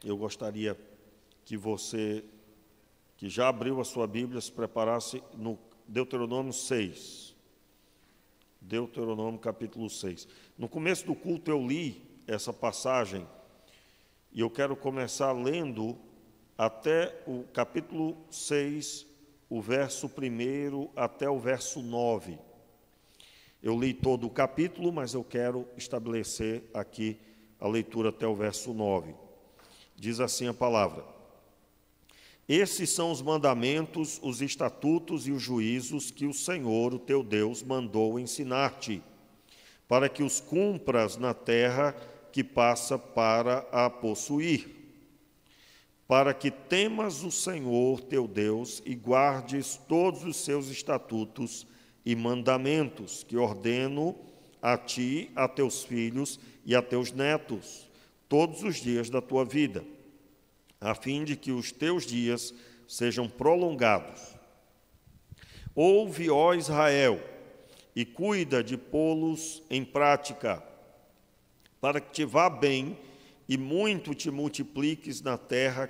eu gostaria que você, que já abriu a sua Bíblia, se preparasse no Deuteronômio 6. Deuteronômio capítulo 6. No começo do culto eu li essa passagem e eu quero começar lendo até o capítulo 6, o verso 1 até o verso 9. Eu li todo o capítulo, mas eu quero estabelecer aqui a leitura até o verso 9. Diz assim a palavra: Esses são os mandamentos, os estatutos e os juízos que o Senhor, o teu Deus, mandou ensinar-te, para que os cumpras na terra que passa para a possuir, para que temas o Senhor, teu Deus, e guardes todos os seus estatutos e mandamentos, que ordeno a ti, a teus filhos e a teus netos, todos os dias da tua vida, a fim de que os teus dias sejam prolongados. Ouve, ó Israel, e cuida de pô-los em prática, para que te vá bem e muito te multipliques na terra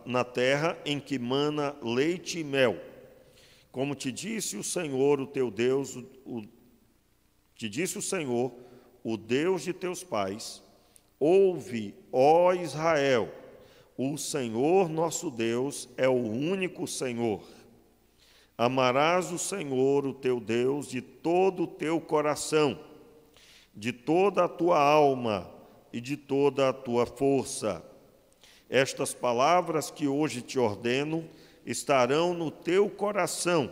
na terra em que mana leite e mel. Como te disse o Senhor, o teu Deus, te disse o Senhor, o Deus de teus pais: ouve, ó Israel, o Senhor nosso Deus é o único Senhor. Amarás o Senhor, o teu Deus, de todo o teu coração, de toda a tua alma e de toda a tua força. Estas palavras que hoje te ordeno estarão no teu coração.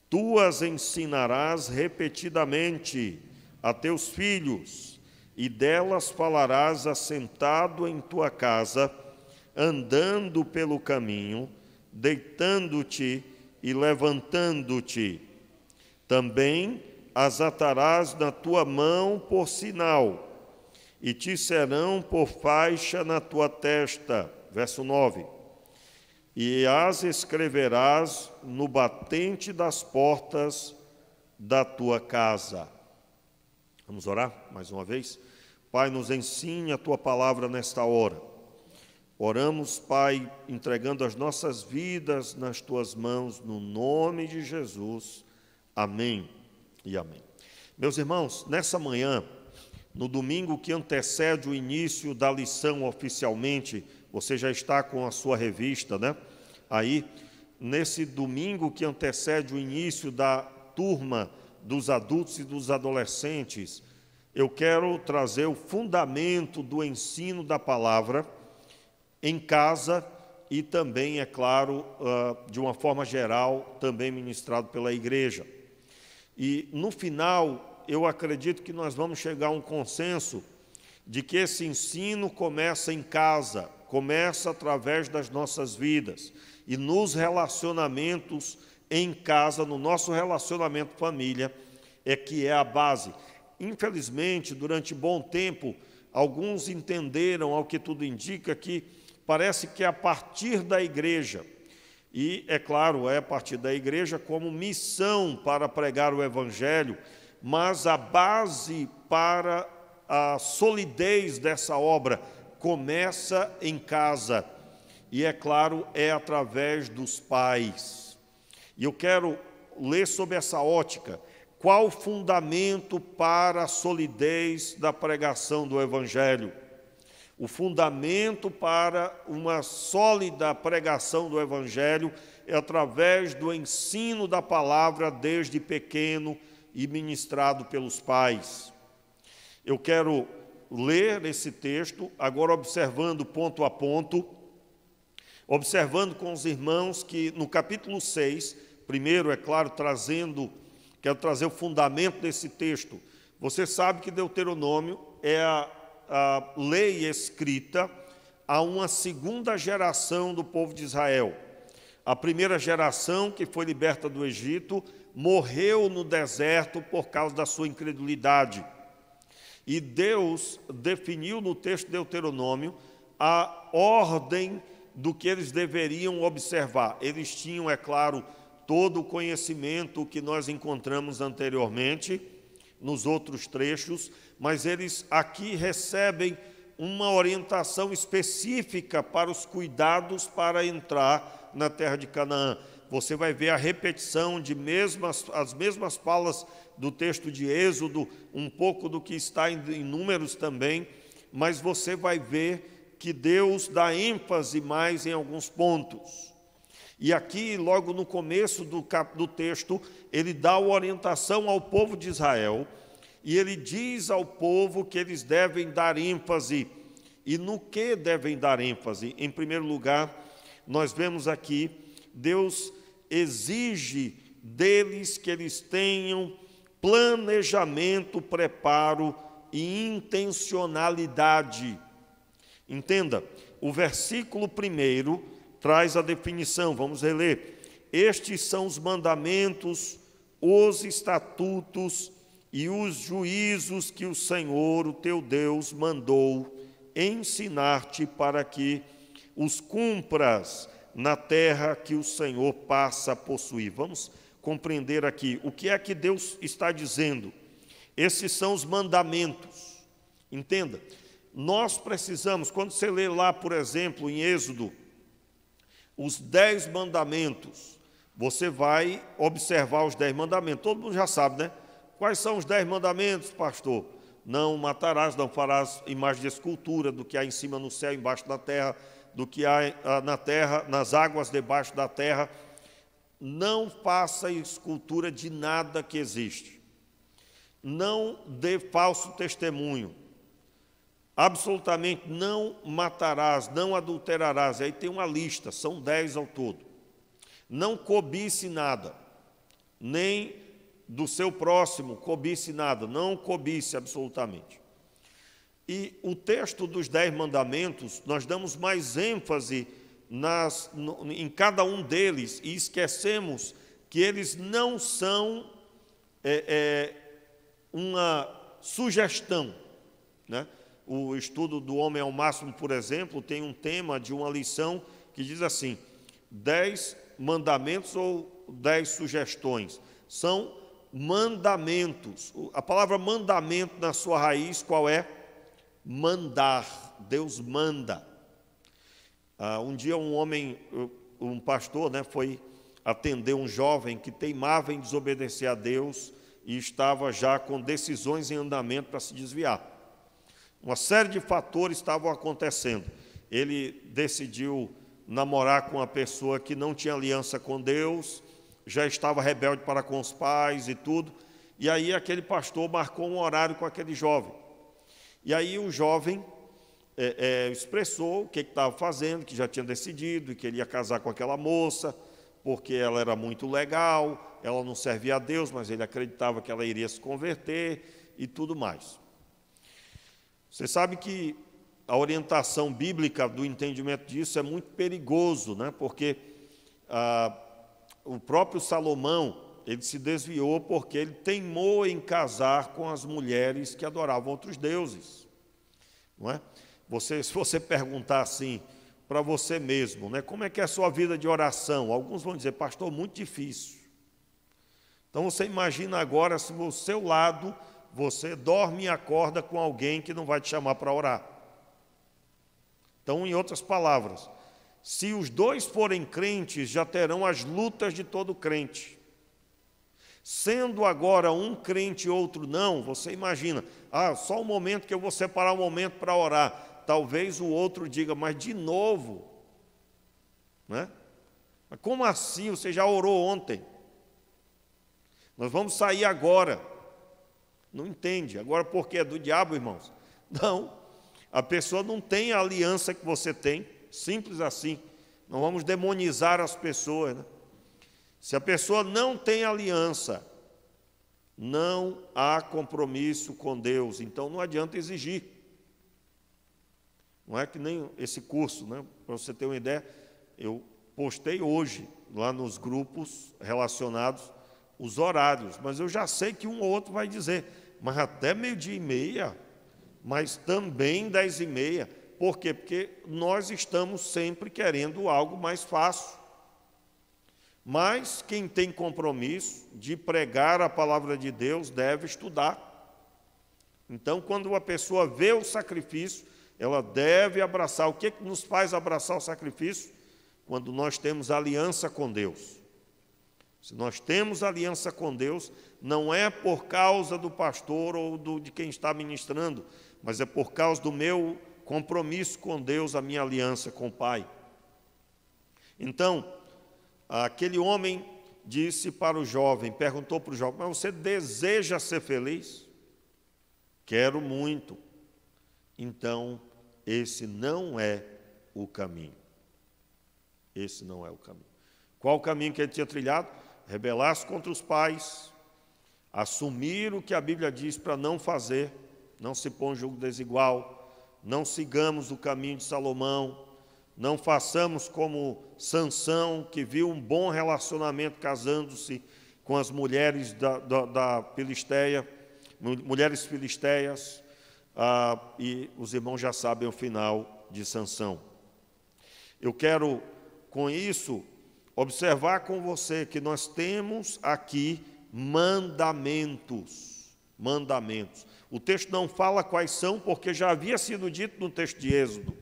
Tu as ensinarás repetidamente a teus filhos, e delas falarás assentado em tua casa, andando pelo caminho, deitando-te e levantando-te. Também as atarás na tua mão por sinal, e te serão por faixa na tua testa. Verso 9. E as escreverás no batente das portas da tua casa. Vamos orar mais uma vez? Pai, nos ensine a tua palavra nesta hora. Oramos, Pai, entregando as nossas vidas nas tuas mãos, no nome de Jesus. Amém e amém. Meus irmãos, nessa manhã, no domingo que antecede o início da lição oficialmente, você já está com a sua revista, né? Aí, nesse domingo que antecede o início da turma dos adultos e dos adolescentes, eu quero trazer o fundamento do ensino da palavra em casa e também, é claro, de uma forma geral, também ministrado pela igreja. E, no final, eu acredito que nós vamos chegar a um consenso de que esse ensino começa em casa, começa através das nossas vidas e nos relacionamentos em casa, no nosso relacionamento família, que é a base. Infelizmente, durante bom tempo, alguns entenderam, ao que tudo indica, que parece que é a partir da igreja, e, é claro, é a partir da igreja como missão para pregar o Evangelho, mas a base para a solidez dessa obra começa em casa, e, é claro, é através dos pais. E eu quero ler sobre essa ótica. Qual o fundamento para a solidez da pregação do Evangelho? O fundamento para uma sólida pregação do Evangelho é através do ensino da palavra desde pequeno e ministrado pelos pais. Eu quero ler esse texto, agora observando ponto a ponto, observando com os irmãos que no capítulo 6, primeiro, é claro, quero trazer o fundamento desse texto. Você sabe que Deuteronômio é a lei escrita a uma segunda geração do povo de Israel. A primeira geração, que foi liberta do Egito, morreu no deserto por causa da sua incredulidade. E Deus definiu no texto de Deuteronômio a ordem do que eles deveriam observar. Eles tinham, é claro, todo o conhecimento que nós encontramos anteriormente, nos outros trechos, mas eles aqui recebem uma orientação específica para os cuidados para entrar na terra de Canaã. Você vai ver a repetição de as mesmas falas do texto de Êxodo, um pouco do que está em Números também, mas você vai ver que Deus dá ênfase mais em alguns pontos. E aqui, logo no começo do texto, ele dá uma orientação ao povo de Israel, e ele diz ao povo que eles devem dar ênfase. E no que devem dar ênfase? Em primeiro lugar, nós vemos aqui, Deus exige deles que eles tenham planejamento, preparo e intencionalidade. Entenda, o versículo 1 traz a definição, vamos reler. Estes são os mandamentos, os estatutos e os juízos que o Senhor, o teu Deus, mandou ensinar-te para que os cumpras na terra que o Senhor passa a possuir. Vamos compreender aqui o que é que Deus está dizendo. Esses são os mandamentos. Entenda, nós precisamos, quando você lê lá, por exemplo, em Êxodo, os 10 mandamentos, você vai observar os 10 mandamentos. Todo mundo já sabe, né? Quais são os 10 mandamentos, pastor? Não matarás, não farás imagem de escultura do que há em cima no céu, embaixo da terra, do que há na terra, nas águas debaixo da terra. Não faça escultura de nada que existe. Não dê falso testemunho. Absolutamente não matarás, não adulterarás. Aí tem uma lista, são 10 ao todo. Não cobice nada, nem do seu próximo cobice nada, não cobice absolutamente. E o texto dos 10 mandamentos, nós damos mais ênfase em cada um deles e esquecemos que eles não são uma sugestão, né? O estudo do Homem ao Máximo, por exemplo, tem um tema de uma lição que diz assim, 10 mandamentos ou 10 sugestões. São mandamentos. A palavra mandamento, na sua raiz, qual é? Mandar. Deus manda. Um dia um pastor, né, foi atender um jovem que teimava em desobedecer a Deus e estava já com decisões em andamento para se desviar. Uma série de fatores estavam acontecendo. Ele decidiu namorar com uma pessoa que não tinha aliança com Deus, já estava rebelde para com os pais e tudo. E aí aquele pastor marcou um horário com aquele jovem. E aí o jovem expressou o que estava fazendo, que já tinha decidido, e que ele ia casar com aquela moça, porque ela era muito legal, ela não servia a Deus, mas ele acreditava que ela iria se converter e tudo mais. Você sabe que a orientação bíblica do entendimento disso é muito perigoso, né? Porque o próprio Salomão, ele se desviou porque ele teimou em casar com as mulheres que adoravam outros deuses. Não é? Se você perguntar assim para você mesmo, né, como é que é a sua vida de oração? Alguns vão dizer, pastor, muito difícil. Então você imagina agora se ao seu lado você dorme e acorda com alguém que não vai te chamar para orar. Então, em outras palavras, se os dois forem crentes, já terão as lutas de todo crente. Sendo agora um crente e outro não, você imagina, só um momento que eu vou separar um momento para orar. Talvez o outro diga, mas de novo, né? Mas como assim? Você já orou ontem? Nós vamos sair agora. Não entende. Agora, por que é do diabo, irmãos? Não. A pessoa não tem a aliança que você tem. Simples assim. Não vamos demonizar as pessoas, né? Se a pessoa não tem aliança, não há compromisso com Deus. Então, não adianta exigir. Não é que nem esse curso, né? Para você ter uma ideia, eu postei hoje, lá nos grupos relacionados, os horários. Mas eu já sei que um ou outro vai dizer, mas até 12:30, mas também 10:30. Por quê? Porque nós estamos sempre querendo algo mais fácil. Mas quem tem compromisso de pregar a palavra de Deus deve estudar. Então, quando uma pessoa vê o sacrifício, ela deve abraçar. O que nos faz abraçar o sacrifício? Quando nós temos aliança com Deus. Se nós temos aliança com Deus, não é por causa do pastor ou de quem está ministrando, mas é por causa do meu compromisso com Deus, a minha aliança com o Pai. Então, aquele homem disse para o jovem, perguntou para o jovem: mas você deseja ser feliz? Quero muito. Então, esse não é o caminho. Esse não é o caminho. Qual o caminho que ele tinha trilhado? Rebelar-se contra os pais, assumir o que a Bíblia diz para não fazer, não se põe em julgo desigual, não sigamos o caminho de Salomão, não façamos como Sansão, que viu um bom relacionamento casando-se com as mulheres da Filisteia, mulheres filisteias, e os irmãos já sabem o final de Sansão. Eu quero, com isso, observar com você que nós temos aqui mandamentos. Mandamentos. O texto não fala quais são, porque já havia sido dito no texto de Êxodo.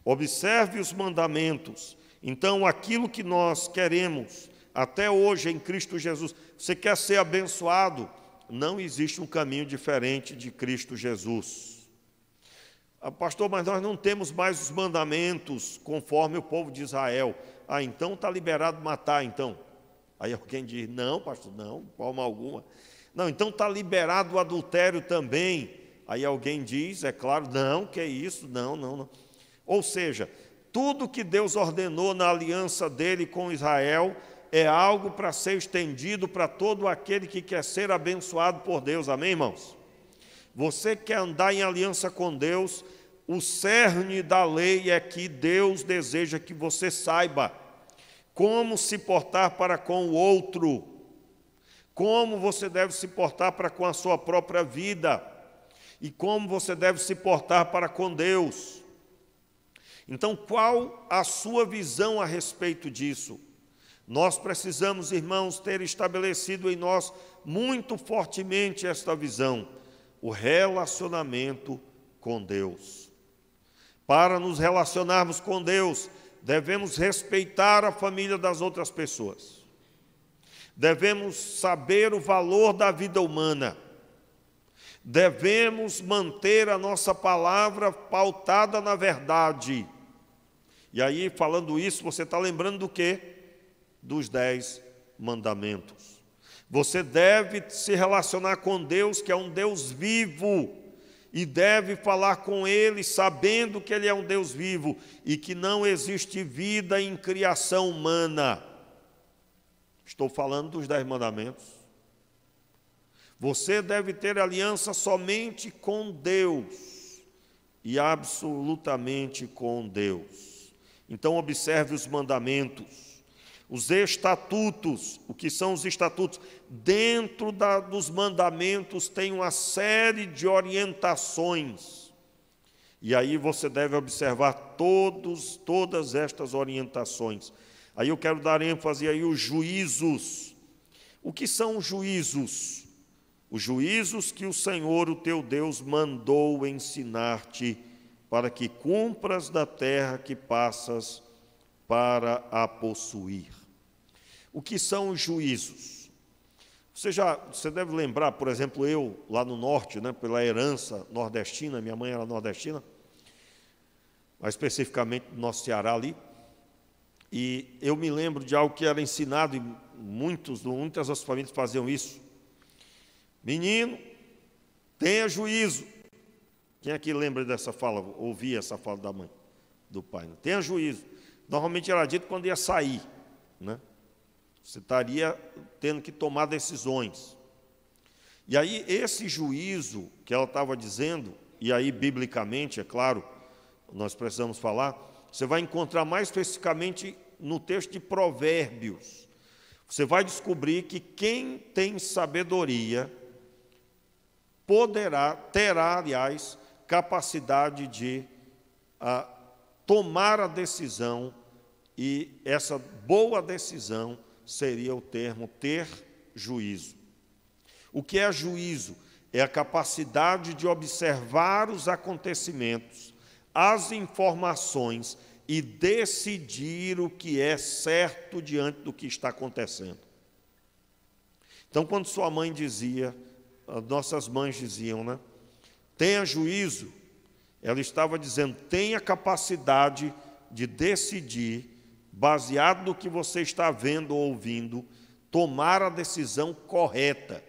Observe os mandamentos. Então, aquilo que nós queremos, até hoje em Cristo Jesus, você quer ser abençoado, não existe um caminho diferente de Cristo Jesus. Pastor, mas nós não temos mais os mandamentos conforme o povo de Israel. Então está liberado matar, então. Aí alguém diz: não, pastor, não, de forma alguma. Não, então está liberado o adultério também. Aí alguém diz, é claro: não, que é isso, não. Ou seja, tudo que Deus ordenou na aliança dele com Israel é algo para ser estendido para todo aquele que quer ser abençoado por Deus. Amém, irmãos? Você quer andar em aliança com Deus, o cerne da lei é que Deus deseja que você saiba como se portar para com o outro, como você deve se portar para com a sua própria vida e como você deve se portar para com Deus. Então, qual a sua visão a respeito disso? Nós precisamos, irmãos, ter estabelecido em nós muito fortemente esta visão, o relacionamento com Deus. Para nos relacionarmos com Deus, devemos respeitar a família das outras pessoas. Devemos saber o valor da vida humana. Devemos manter a nossa palavra pautada na verdade. E aí, falando isso, você está lembrando do quê? Dos 10 mandamentos. Você deve se relacionar com Deus, que é um Deus vivo, e deve falar com Ele sabendo que Ele é um Deus vivo e que não existe vida em criação humana. Estou falando dos 10 mandamentos. Você deve ter aliança somente com Deus e absolutamente com Deus. Então, observe os mandamentos, os estatutos. O que são os estatutos? Dentro dos mandamentos tem uma série de orientações. E aí você deve observar todas estas orientações. Aí eu quero dar ênfase aí os juízos. O que são os juízos? Os juízos que o Senhor, o teu Deus, mandou ensinar-te, para que cumpras da terra que passas para a possuir. O que são os juízos? Você deve lembrar, por exemplo, eu, lá no norte, pela herança nordestina, minha mãe era nordestina, mais especificamente no nosso Ceará ali, e eu me lembro de algo que era ensinado, e muitas das famílias faziam isso. Menino, tenha juízo. Quem aqui lembra dessa fala, ouvia essa fala da mãe, do pai? Tenha juízo. Normalmente era dito quando ia sair, Você estaria tendo que tomar decisões. E aí, esse juízo que ela estava dizendo, e aí, biblicamente, é claro, nós precisamos falar, você vai encontrar mais especificamente no texto de Provérbios. Você vai descobrir que quem tem sabedoria terá, aliás, capacidade de tomar a decisão, e essa boa decisão seria o termo ter juízo. O que é juízo? é a capacidade de observar os acontecimentos, as informações e decidir o que é certo diante do que está acontecendo. Então, quando sua mãe dizia, as nossas mães diziam, né? Tenha juízo, ela estava dizendo, tenha capacidade de decidir, baseado no que você está vendo ou ouvindo, tomar a decisão correta.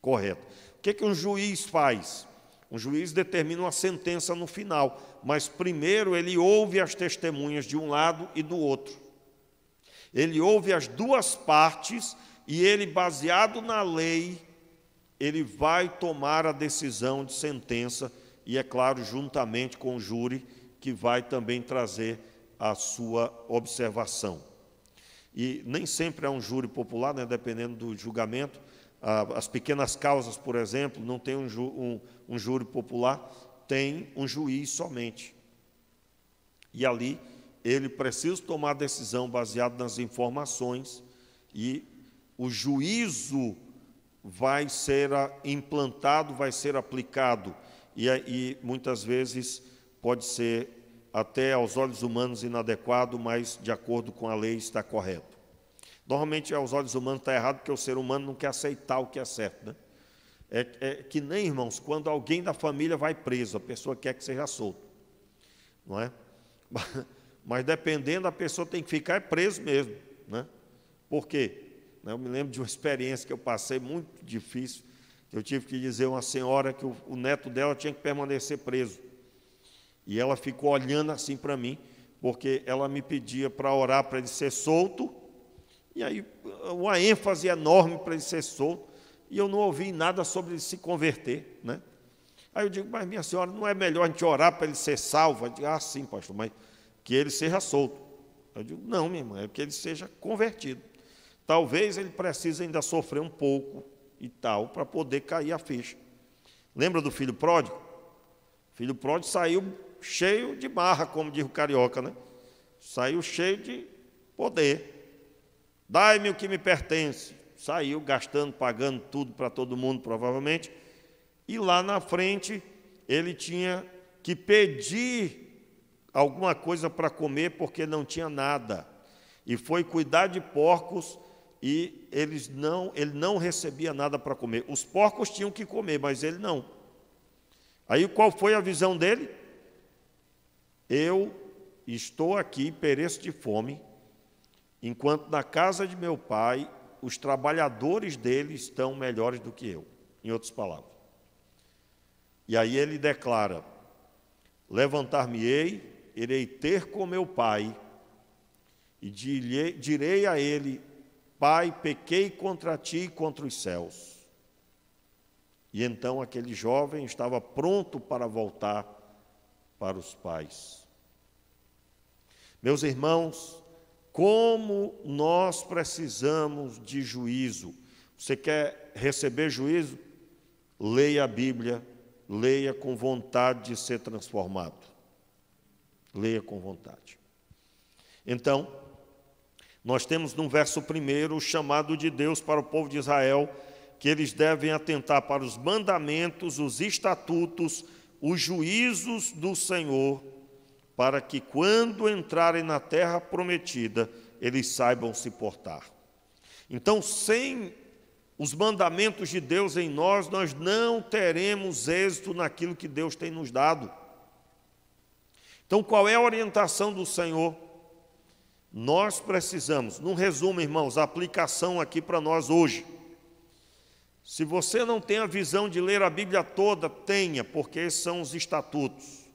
Correta. O que um juiz faz? Um juiz determina uma sentença no final, mas primeiro ele ouve as testemunhas de um lado e do outro. Ele ouve as duas partes e ele, baseado na lei, ele vai tomar a decisão de sentença e, é claro, juntamente com o júri, que vai também trazer a sua observação. E nem sempre é um júri popular, né, dependendo do julgamento. As pequenas causas, por exemplo, não tem um júri popular, tem um juiz somente. E ali ele precisa tomar decisão baseada nas informações e o juízo vai ser implantado, vai ser aplicado e muitas vezes pode ser até aos olhos humanos inadequado, mas de acordo com a lei está correto. Normalmente aos olhos humanos está errado porque o ser humano não quer aceitar o que é certo, né? É que nem, irmãos, quando alguém da família vai preso, a pessoa quer que seja solto, não é? Mas dependendo, a pessoa tem que ficar preso mesmo, né? Por quê? Eu me lembro de uma experiência que eu passei muito difícil, que eu tive que dizer a uma senhora que o neto dela tinha que permanecer preso. E ela ficou olhando assim para mim, porque ela me pedia para orar para ele ser solto, e aí uma ênfase enorme para ele ser solto, e eu não ouvi nada sobre ele se converter, né? Aí eu digo, mas minha senhora, não é melhor a gente orar para ele ser salvo? Eu digo, sim, pastor, mas que ele seja solto. Eu digo, não, minha irmã, é que ele seja convertido. Talvez ele precise ainda sofrer um pouco e tal, para poder cair a ficha. Lembra do filho pródigo? O filho pródigo saiu cheio de marra, como diz o carioca, né? Saiu cheio de poder. Dai-me o que me pertence. Saiu gastando, pagando tudo para todo mundo, provavelmente. E lá na frente, ele tinha que pedir alguma coisa para comer, porque não tinha nada. E foi cuidar de porcos e ele não recebia nada para comer. Os porcos tinham que comer, mas ele não. Aí qual foi a visão dele? Eu estou aqui, pereço de fome, enquanto na casa de meu pai os trabalhadores dele estão melhores do que eu, em outras palavras. E aí ele declara, levantar-me-ei, irei ter com meu pai, e direi a ele, Pai, pequei contra ti e contra os céus. E então aquele jovem estava pronto para voltar para os pais. Meus irmãos, como nós precisamos de juízo. Você quer receber juízo? Leia a Bíblia, leia com vontade de ser transformado. Leia com vontade. Então, nós temos no verso 1 o chamado de Deus para o povo de Israel, que eles devem atentar para os mandamentos, os estatutos, os juízos do Senhor, para que quando entrarem na terra prometida, eles saibam se portar. Então, sem os mandamentos de Deus em nós, nós não teremos êxito naquilo que Deus tem nos dado. Então, qual é a orientação do Senhor? Nós precisamos, num resumo, irmãos, a aplicação aqui para nós hoje. Se você não tem a visão de ler a Bíblia toda, tenha, porque esses são os estatutos.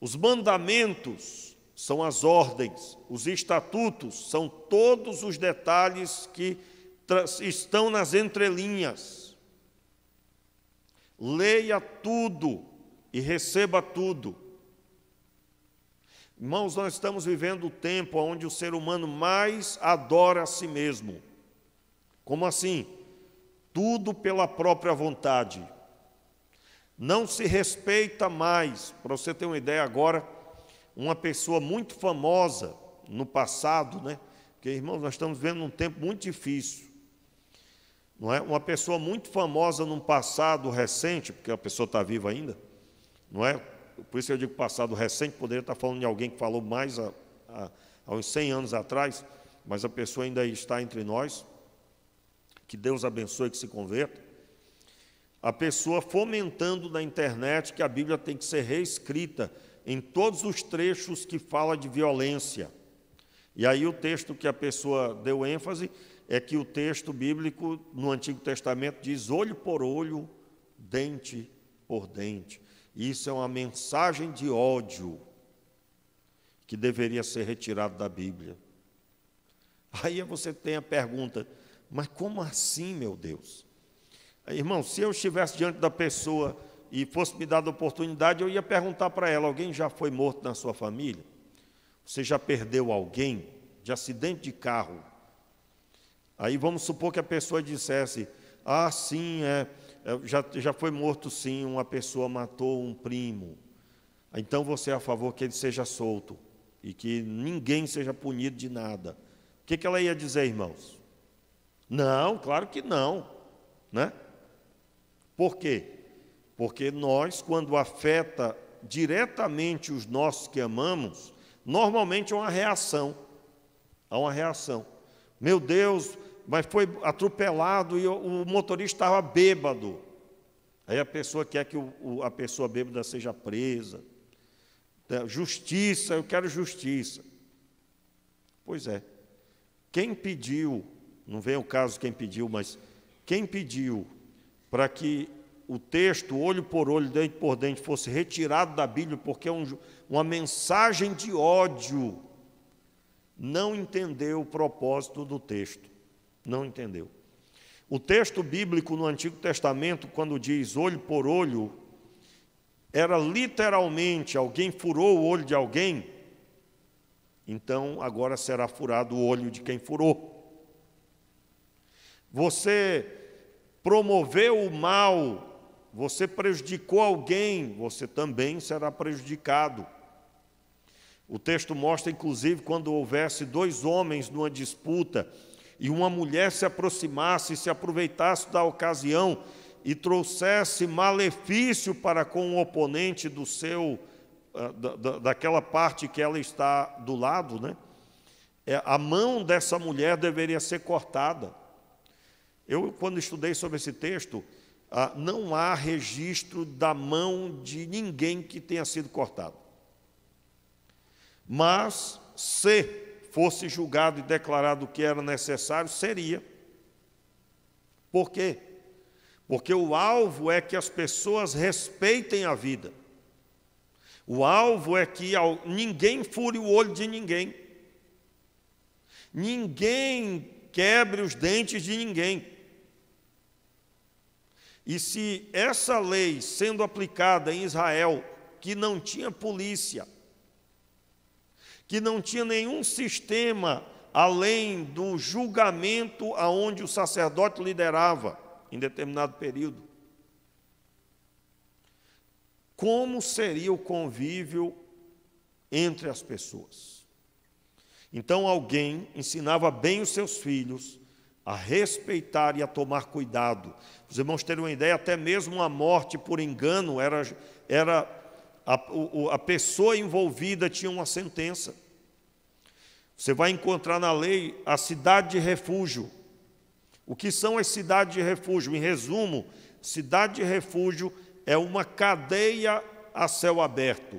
Os mandamentos são as ordens, os estatutos são todos os detalhes que estão nas entrelinhas. Leia tudo e receba tudo. Irmãos, nós estamos vivendo o tempo onde o ser humano mais adora a si mesmo. Como assim? Tudo pela própria vontade. Não se respeita mais. Para você ter uma ideia agora, uma pessoa muito famosa no passado, né? Porque, irmãos, nós estamos vivendo um tempo muito difícil. não é? Uma pessoa muito famosa num passado recente, porque a pessoa está viva ainda, não é? Por isso eu digo passado recente, poderia estar falando de alguém que falou mais há uns 100 anos atrás, mas a pessoa ainda está entre nós, que Deus abençoe, que se converta. A pessoa fomentando na internet que a Bíblia tem que ser reescrita em todos os trechos que fala de violência. E aí o texto que a pessoa deu ênfase é que o texto bíblico no Antigo Testamento diz olho por olho, dente por dente. Isso é uma mensagem de ódio que deveria ser retirado da Bíblia. Aí você tem a pergunta, mas como assim, meu Deus? Irmão, se eu estivesse diante da pessoa e fosse me dada a oportunidade, eu ia perguntar para ela, alguém já foi morto na sua família? Você já perdeu alguém de acidente de carro? Aí vamos supor que a pessoa dissesse, ah, sim, já foi morto sim, uma pessoa matou um primo. Então você é a favor que ele seja solto e que ninguém seja punido de nada. O que ela ia dizer, irmãos? Não, claro que não, né? Por quê? Porque nós, quando afeta diretamente os nossos que amamos, normalmente é uma reação. Há uma reação. Meu Deus, mas foi atropelado e o motorista estava bêbado. Aí a pessoa quer que a pessoa bêbada seja presa. Justiça, eu quero justiça. Pois é. Quem pediu, não vem o caso quem pediu, mas quem pediu para que o texto, olho por olho, dente por dente, fosse retirado da Bíblia, porque é uma mensagem de ódio, não entendeu o propósito do texto. Não entendeu. O texto bíblico no Antigo Testamento, quando diz olho por olho, era literalmente alguém furou o olho de alguém, então agora será furado o olho de quem furou. Você promoveu o mal, você prejudicou alguém, você também será prejudicado. O texto mostra, inclusive, quando houvesse dois homens numa disputa e uma mulher se aproximasse e se aproveitasse da ocasião e trouxesse malefício para com o oponente do seu, daquela parte que ela está do lado, né? A mão dessa mulher deveria ser cortada. Eu, quando estudei sobre esse texto, não há registro da mão de ninguém que tenha sido cortado. Mas, se fosse julgado e declarado que era necessário, seria. Por quê? Porque o alvo é que as pessoas respeitem a vida. O alvo é que ninguém fure o olho de ninguém. Ninguém quebre os dentes de ninguém. E se essa lei sendo aplicada em Israel, que não tinha polícia, que não tinha nenhum sistema além do julgamento aonde o sacerdote liderava em determinado período, como seria o convívio entre as pessoas? Então alguém ensinava bem os seus filhos a respeitar e a tomar cuidado. Os irmãos terem uma ideia, até mesmo a morte por engano a pessoa envolvida tinha uma sentença. Você vai encontrar na lei a cidade de refúgio. O que são as cidades de refúgio? Em resumo, cidade de refúgio é uma cadeia a céu aberto.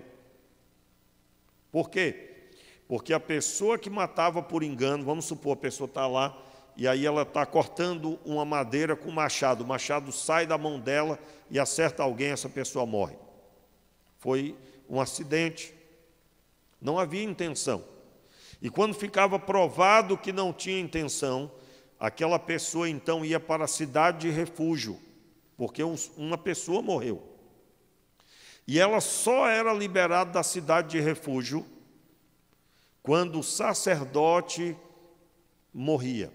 Por quê? Porque a pessoa que matava por engano, vamos supor, a pessoa está lá, e aí ela está cortando uma madeira com machado, o machado sai da mão dela e acerta alguém, essa pessoa morre. Foi um acidente, não havia intenção. E quando ficava provado que não tinha intenção, aquela pessoa então ia para a cidade de refúgio, porque uma pessoa morreu. E ela só era liberada da cidade de refúgio quando o sacerdote morria.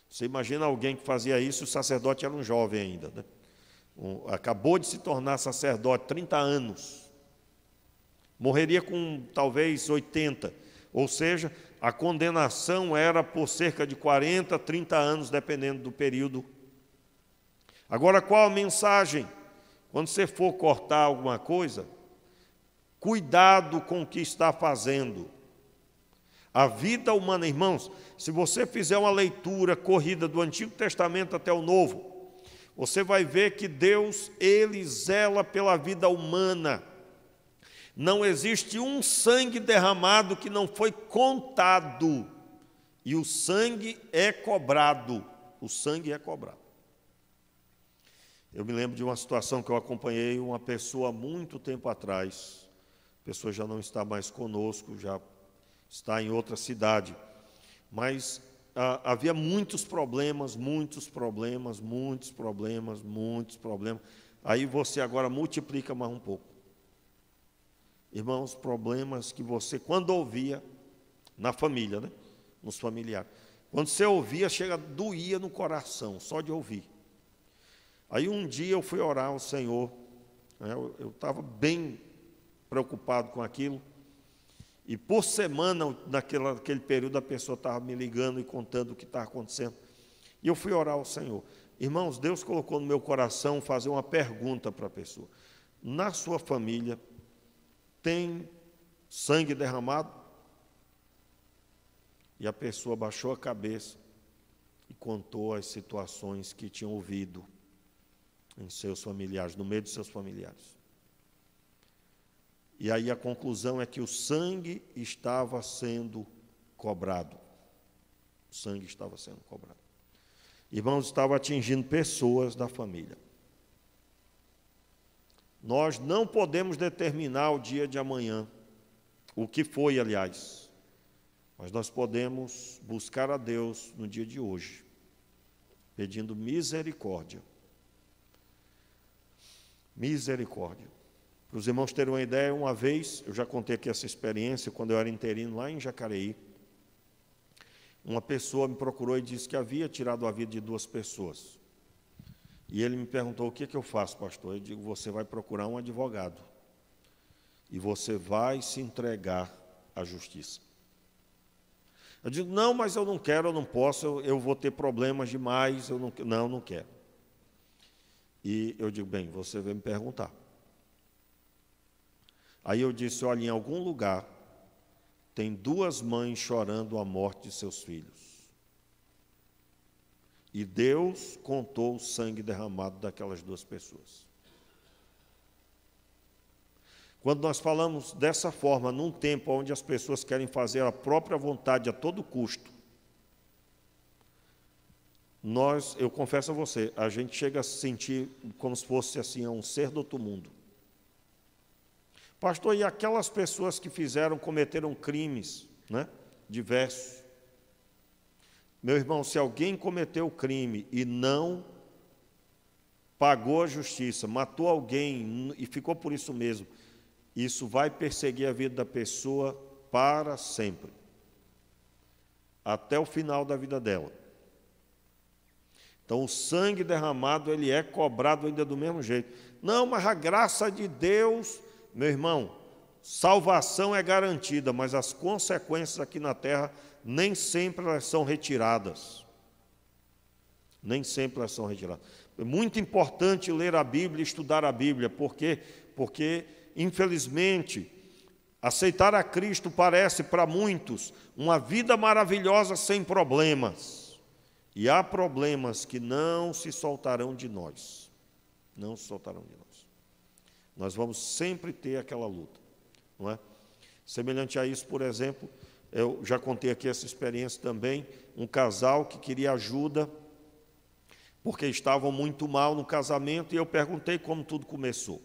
Você imagina alguém que fazia isso, o sacerdote era um jovem ainda, né? Acabou de se tornar sacerdote, 30 anos. Morreria com talvez 80. Ou seja, a condenação era por cerca de 40, 30 anos, dependendo do período. Agora, qual a mensagem? Quando você for cortar alguma coisa, cuidado com o que está fazendo. A vida humana, irmãos, se você fizer uma leitura corrida do Antigo Testamento até o Novo, você vai ver que Deus, Ele zela pela vida humana. Não existe um sangue derramado que não foi contado. E o sangue é cobrado. O sangue é cobrado. Eu me lembro de uma situação que eu acompanhei uma pessoa há muito tempo atrás. A pessoa já não está mais conosco, já está em outra cidade. Mas havia muitos problemas. Aí você agora multiplica mais um pouco. Irmãos, problemas que você, quando ouvia, na família, né? Nos familiares, quando você ouvia, doía no coração, só de ouvir. Aí um dia eu fui orar ao Senhor, né? Eu estava bem preocupado com aquilo, e por semana, naquele período, a pessoa estava me ligando e contando o que estava acontecendo. E eu fui orar ao Senhor. Irmãos, Deus colocou no meu coração fazer uma pergunta para a pessoa. Na sua família, tem sangue derramado? E a pessoa baixou a cabeça e contou as situações que tinham ouvido em seus familiares, no meio de seus familiares. E aí a conclusão é que o sangue estava sendo cobrado. O sangue estava sendo cobrado. Irmãos, estava atingindo pessoas da família. Nós não podemos determinar o dia de amanhã, o que foi, aliás, mas nós podemos buscar a Deus no dia de hoje, pedindo misericórdia. Misericórdia. Para os irmãos terem uma ideia, uma vez, eu já contei aqui essa experiência, quando eu era interino lá em Jacareí, uma pessoa me procurou e disse que havia tirado a vida de 2 pessoas. E ele me perguntou: o que eu faço, pastor? Eu digo: você vai procurar um advogado e você vai se entregar à justiça. Eu digo: não, mas eu não quero, eu não posso, eu vou ter problemas demais, eu não quero. E eu digo: bem, você veio me perguntar. Aí eu disse: olha, em algum lugar tem 2 mães chorando a morte de seus filhos. E Deus contou o sangue derramado daquelas 2 pessoas. Quando nós falamos dessa forma, num tempo onde as pessoas querem fazer a própria vontade a todo custo, eu confesso a você, a gente chega a se sentir como se fosse assim, um ser do outro mundo. Pastor, e aquelas pessoas que cometeram crimes, né, diversos? Meu irmão, se alguém cometeu crime e não pagou a justiça, matou alguém e ficou por isso mesmo, isso vai perseguir a vida da pessoa para sempre, até o final da vida dela. Então, o sangue derramado, ele é cobrado ainda do mesmo jeito. Não, mas a graça de Deus, meu irmão, salvação é garantida, mas as consequências aqui na terra nem sempre elas são retiradas. Nem sempre elas são retiradas. É muito importante ler a Bíblia e estudar a Bíblia, porque infelizmente, aceitar a Cristo parece para muitos uma vida maravilhosa sem problemas. E há problemas que não se soltarão de nós. Não se soltarão de nós. Nós vamos sempre ter aquela luta, não é? Semelhante a isso, por exemplo, eu já contei aqui essa experiência também, um casal que queria ajuda, porque estavam muito mal no casamento, e eu perguntei como tudo começou.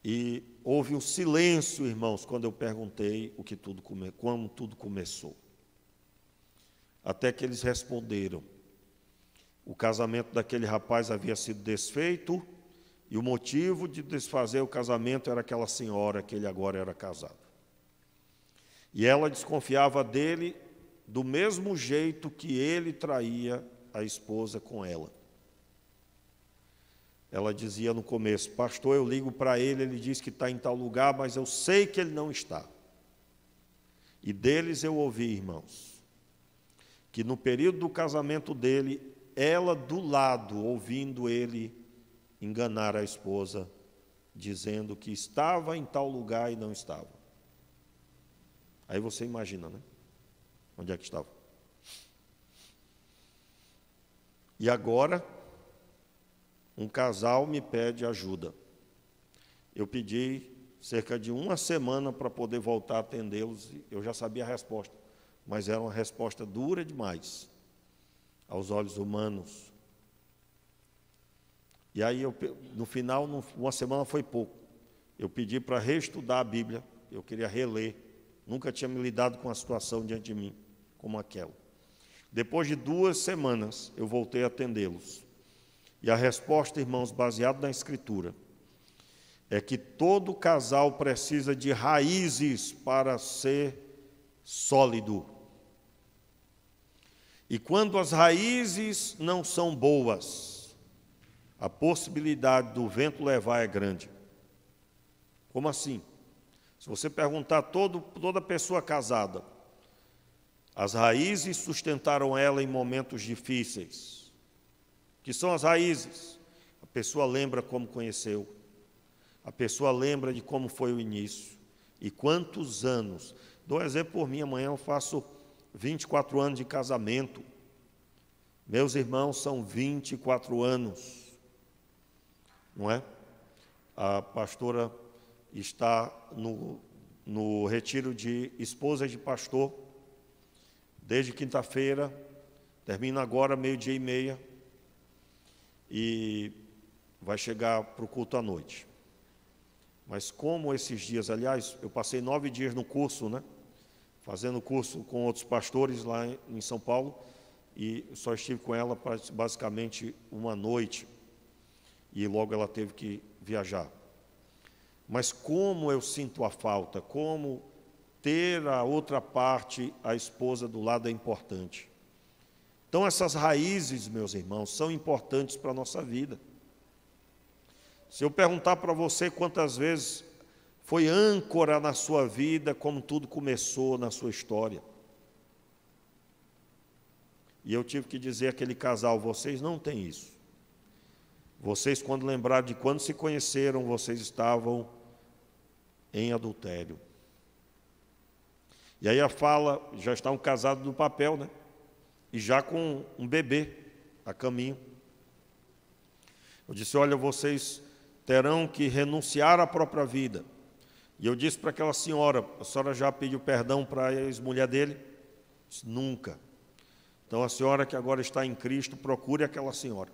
E houve um silêncio, irmãos, quando eu perguntei como tudo começou. Até que eles responderam. O casamento daquele rapaz havia sido desfeito, e o motivo de desfazer o casamento era aquela senhora que ele agora era casado. E ela desconfiava dele do mesmo jeito que ele traía a esposa com ela. Ela dizia no começo: pastor, eu ligo para ele, ele diz que está em tal lugar, mas eu sei que ele não está. E deles eu ouvi, irmãos, que no período do casamento dele, ela do lado, ouvindo ele enganar a esposa, dizendo que estava em tal lugar e não estava. Aí você imagina, né? Onde é que estava? E agora, um casal me pede ajuda. Eu pedi cerca de uma semana para poder voltar a atendê-los. Eu já sabia a resposta, mas era uma resposta dura demais aos olhos humanos. E aí, no final, uma semana foi pouco. Eu pedi para reestudar a Bíblia, eu queria reler. Nunca tinha me lidado com uma situação diante de mim, como aquela. Depois de 2 semanas, eu voltei a atendê-los. E a resposta, irmãos, baseada na Escritura, é que todo casal precisa de raízes para ser sólido. E quando as raízes não são boas, a possibilidade do vento levar é grande. Como assim? Se você perguntar a toda pessoa casada, as raízes sustentaram ela em momentos difíceis. O que são as raízes? A pessoa lembra como conheceu, a pessoa lembra de como foi o início e quantos anos. Dou um exemplo por mim, amanhã eu faço 24 anos de casamento. Meus irmãos, são 24 anos, não é? A pastora está no retiro de esposas de pastor, desde quinta-feira, termina agora 12:30, e vai chegar para o culto à noite. Mas como esses dias, aliás, eu passei 9 dias no curso, né? Fazendo curso com outros pastores lá em São Paulo, e só estive com ela basicamente uma noite, e logo ela teve que viajar. Mas como eu sinto a falta, como ter a outra parte, a esposa do lado, é importante. Então essas raízes, meus irmãos, são importantes para a nossa vida. Se eu perguntar para você quantas vezes foi âncora na sua vida, como tudo começou na sua história. E eu tive que dizer àquele casal, vocês não têm isso. Vocês, quando lembraram de quando se conheceram, vocês estavam em adultério. E aí a fala, já estavam casados no papel, né? E já com um bebê a caminho. Eu disse, olha, vocês terão que renunciar à própria vida. E eu disse para aquela senhora, a senhora já pediu perdão para a ex-mulher dele? Disse, nunca. Então a senhora que agora está em Cristo, procure aquela senhora.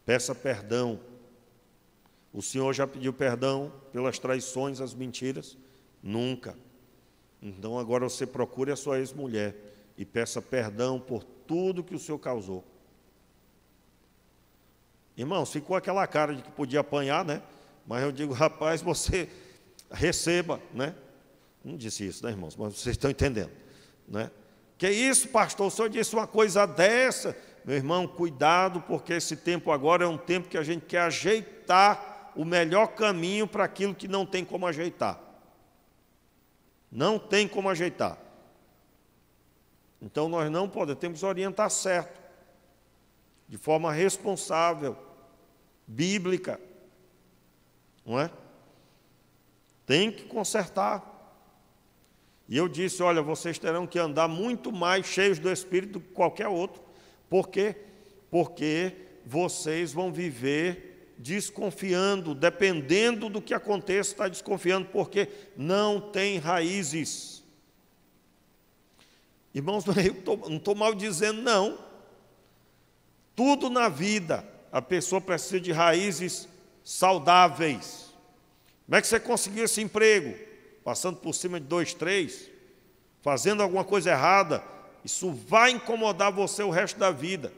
Peça perdão. O senhor já pediu perdão pelas traições, as mentiras? Nunca. Então agora você procure a sua ex-mulher e peça perdão por tudo que o senhor causou. Irmãos, ficou aquela cara de que podia apanhar, né? Mas eu digo, rapaz, você receba, né? Não disse isso, né, irmãos? Mas vocês estão entendendo, né? Que isso, pastor? O senhor disse uma coisa dessa? Meu irmão, cuidado, porque esse tempo agora é um tempo que a gente quer ajeitar o melhor caminho para aquilo que não tem como ajeitar. Não tem como ajeitar. Então nós não podemos, temos que orientar certo, de forma responsável, bíblica, não é? Tem que consertar. E eu disse, olha, vocês terão que andar muito mais cheios do Espírito do que qualquer outro. Por quê? Porque vocês vão viver desconfiando, dependendo do que aconteça, está desconfiando, porque não tem raízes. Irmãos, eu não estou mal dizendo, não. Tudo na vida, a pessoa precisa de raízes saudáveis. Como é que você conseguiu esse emprego? Passando por cima de 2, 3, fazendo alguma coisa errada, isso vai incomodar você o resto da vida.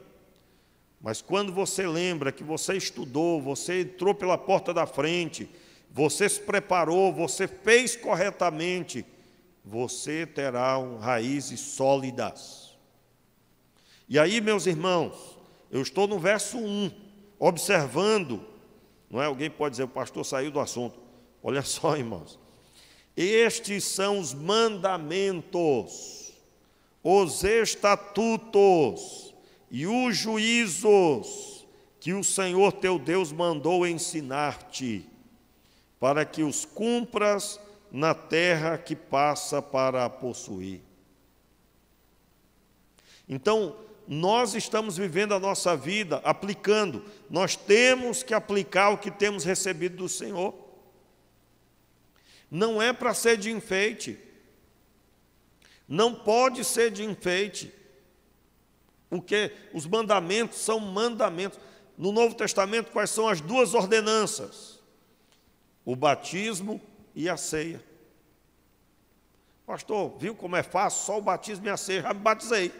Mas quando você lembra que você estudou, você entrou pela porta da frente, você se preparou, você fez corretamente, você terá raízes sólidas. E aí, meus irmãos, eu estou no verso 1, observando, não é? Alguém pode dizer, o pastor saiu do assunto. Olha só, irmãos. Estes são os mandamentos, os estatutos e os juízos que o Senhor teu Deus mandou ensinar-te, para que os cumpras na terra que passa para a possuir. Então, nós estamos vivendo a nossa vida aplicando, nós temos que aplicar o que temos recebido do Senhor. Não é para ser de enfeite, não pode ser de enfeite, porque os mandamentos são mandamentos. No Novo Testamento, quais são as duas ordenanças? O batismo e a ceia. Pastor, viu como é fácil? Só o batismo e a ceia. Já me batizei,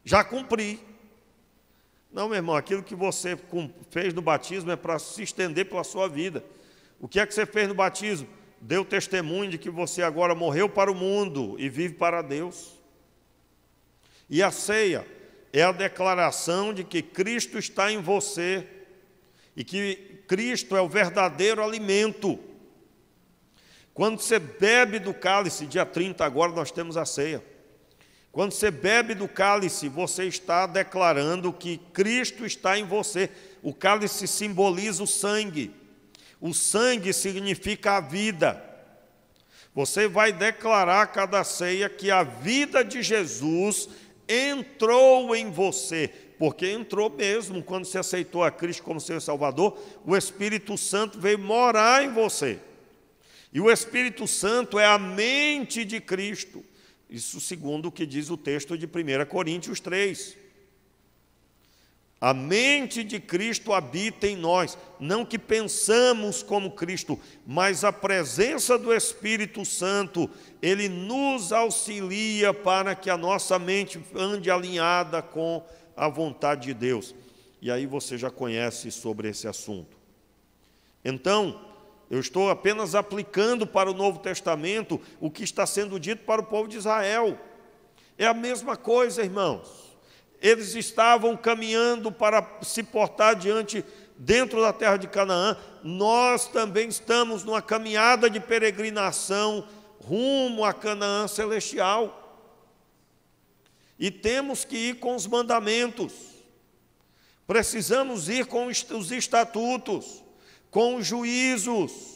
já cumpri. Não, meu irmão, aquilo que você fez no batismo é para se estender pela sua vida. O que é que você fez no batismo? Deu testemunho de que você agora morreu para o mundo e vive para Deus. E a ceia é a declaração de que Cristo está em você e que Cristo é o verdadeiro alimento. Quando você bebe do cálice, dia 30 agora nós temos a ceia. Quando você bebe do cálice, você está declarando que Cristo está em você. O cálice simboliza o sangue. O sangue significa a vida. Você vai declarar a cada ceia que a vida de Jesus entrou em você, porque entrou mesmo quando você aceitou a Cristo como seu Salvador. O Espírito Santo veio morar em você. E o Espírito Santo é a mente de Cristo. Isso segundo o que diz o texto de 1 Coríntios 3. A mente de Cristo habita em nós, não que pensamos como Cristo, mas a presença do Espírito Santo, ele nos auxilia para que a nossa mente ande alinhada com a vontade de Deus. E aí você já conhece sobre esse assunto. Então, eu estou apenas aplicando para o Novo Testamento o que está sendo dito para o povo de Israel. É a mesma coisa, irmãos. Eles estavam caminhando para se portar dentro da terra de Canaã. Nós também estamos numa caminhada de peregrinação rumo a Canaã celestial. E temos que ir com os mandamentos. Precisamos ir com os estatutos, com os juízos.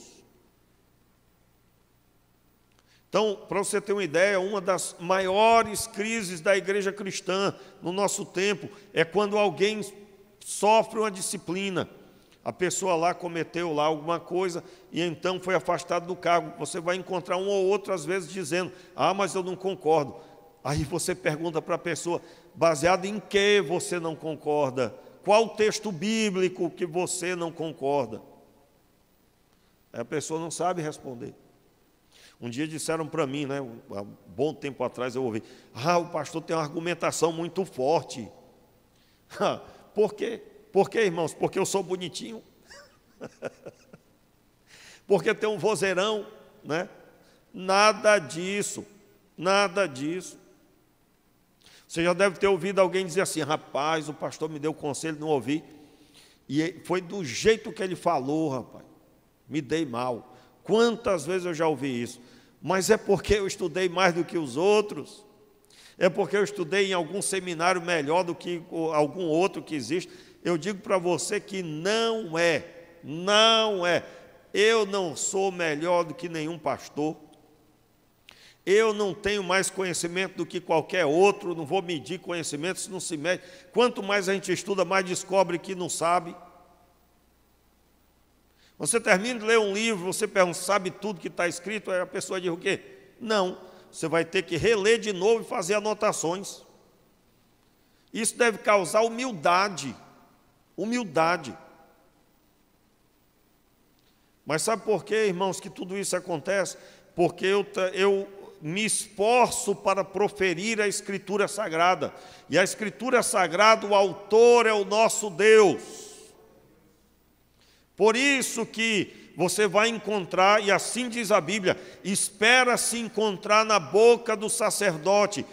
Então, para você ter uma ideia, uma das maiores crises da igreja cristã no nosso tempo é quando alguém sofre uma disciplina. A pessoa lá cometeu lá alguma coisa e então foi afastado do cargo. Você vai encontrar um ou outro, às vezes, dizendo: ah, mas eu não concordo. Aí você pergunta para a pessoa: baseado em que você não concorda? Qual o texto bíblico que você não concorda? Aí a pessoa não sabe responder. Um dia disseram para mim, né, há um bom tempo atrás eu ouvi: ah, o pastor tem uma argumentação muito forte. Por quê? Por quê, irmãos? Porque eu sou bonitinho? Porque tem um vozeirão, né? Nada disso, nada disso. Você já deve ter ouvido alguém dizer assim: rapaz, o pastor me deu conselho, não ouvi, e foi do jeito que ele falou, rapaz, me dei mal. Quantas vezes eu já ouvi isso? Mas é porque eu estudei mais do que os outros? É porque eu estudei em algum seminário melhor do que algum outro que existe? Eu digo para você que não é, não é. Eu não sou melhor do que nenhum pastor. Eu não tenho mais conhecimento do que qualquer outro, não vou medir conhecimento, isso não se mede. Quanto mais a gente estuda, mais descobre que não sabe. Você termina de ler um livro, você pergunta: sabe tudo que está escrito? Aí a pessoa diz o quê? Não. Você vai ter que reler de novo e fazer anotações. Isso deve causar humildade. Humildade. Mas sabe por quê, irmãos, que tudo isso acontece? Porque eu me esforço para proferir a Escritura Sagrada. E a Escritura Sagrada, o autor é o nosso Deus. Por isso que você vai encontrar, e assim diz a Bíblia, espera-se encontrar na boca do sacerdote.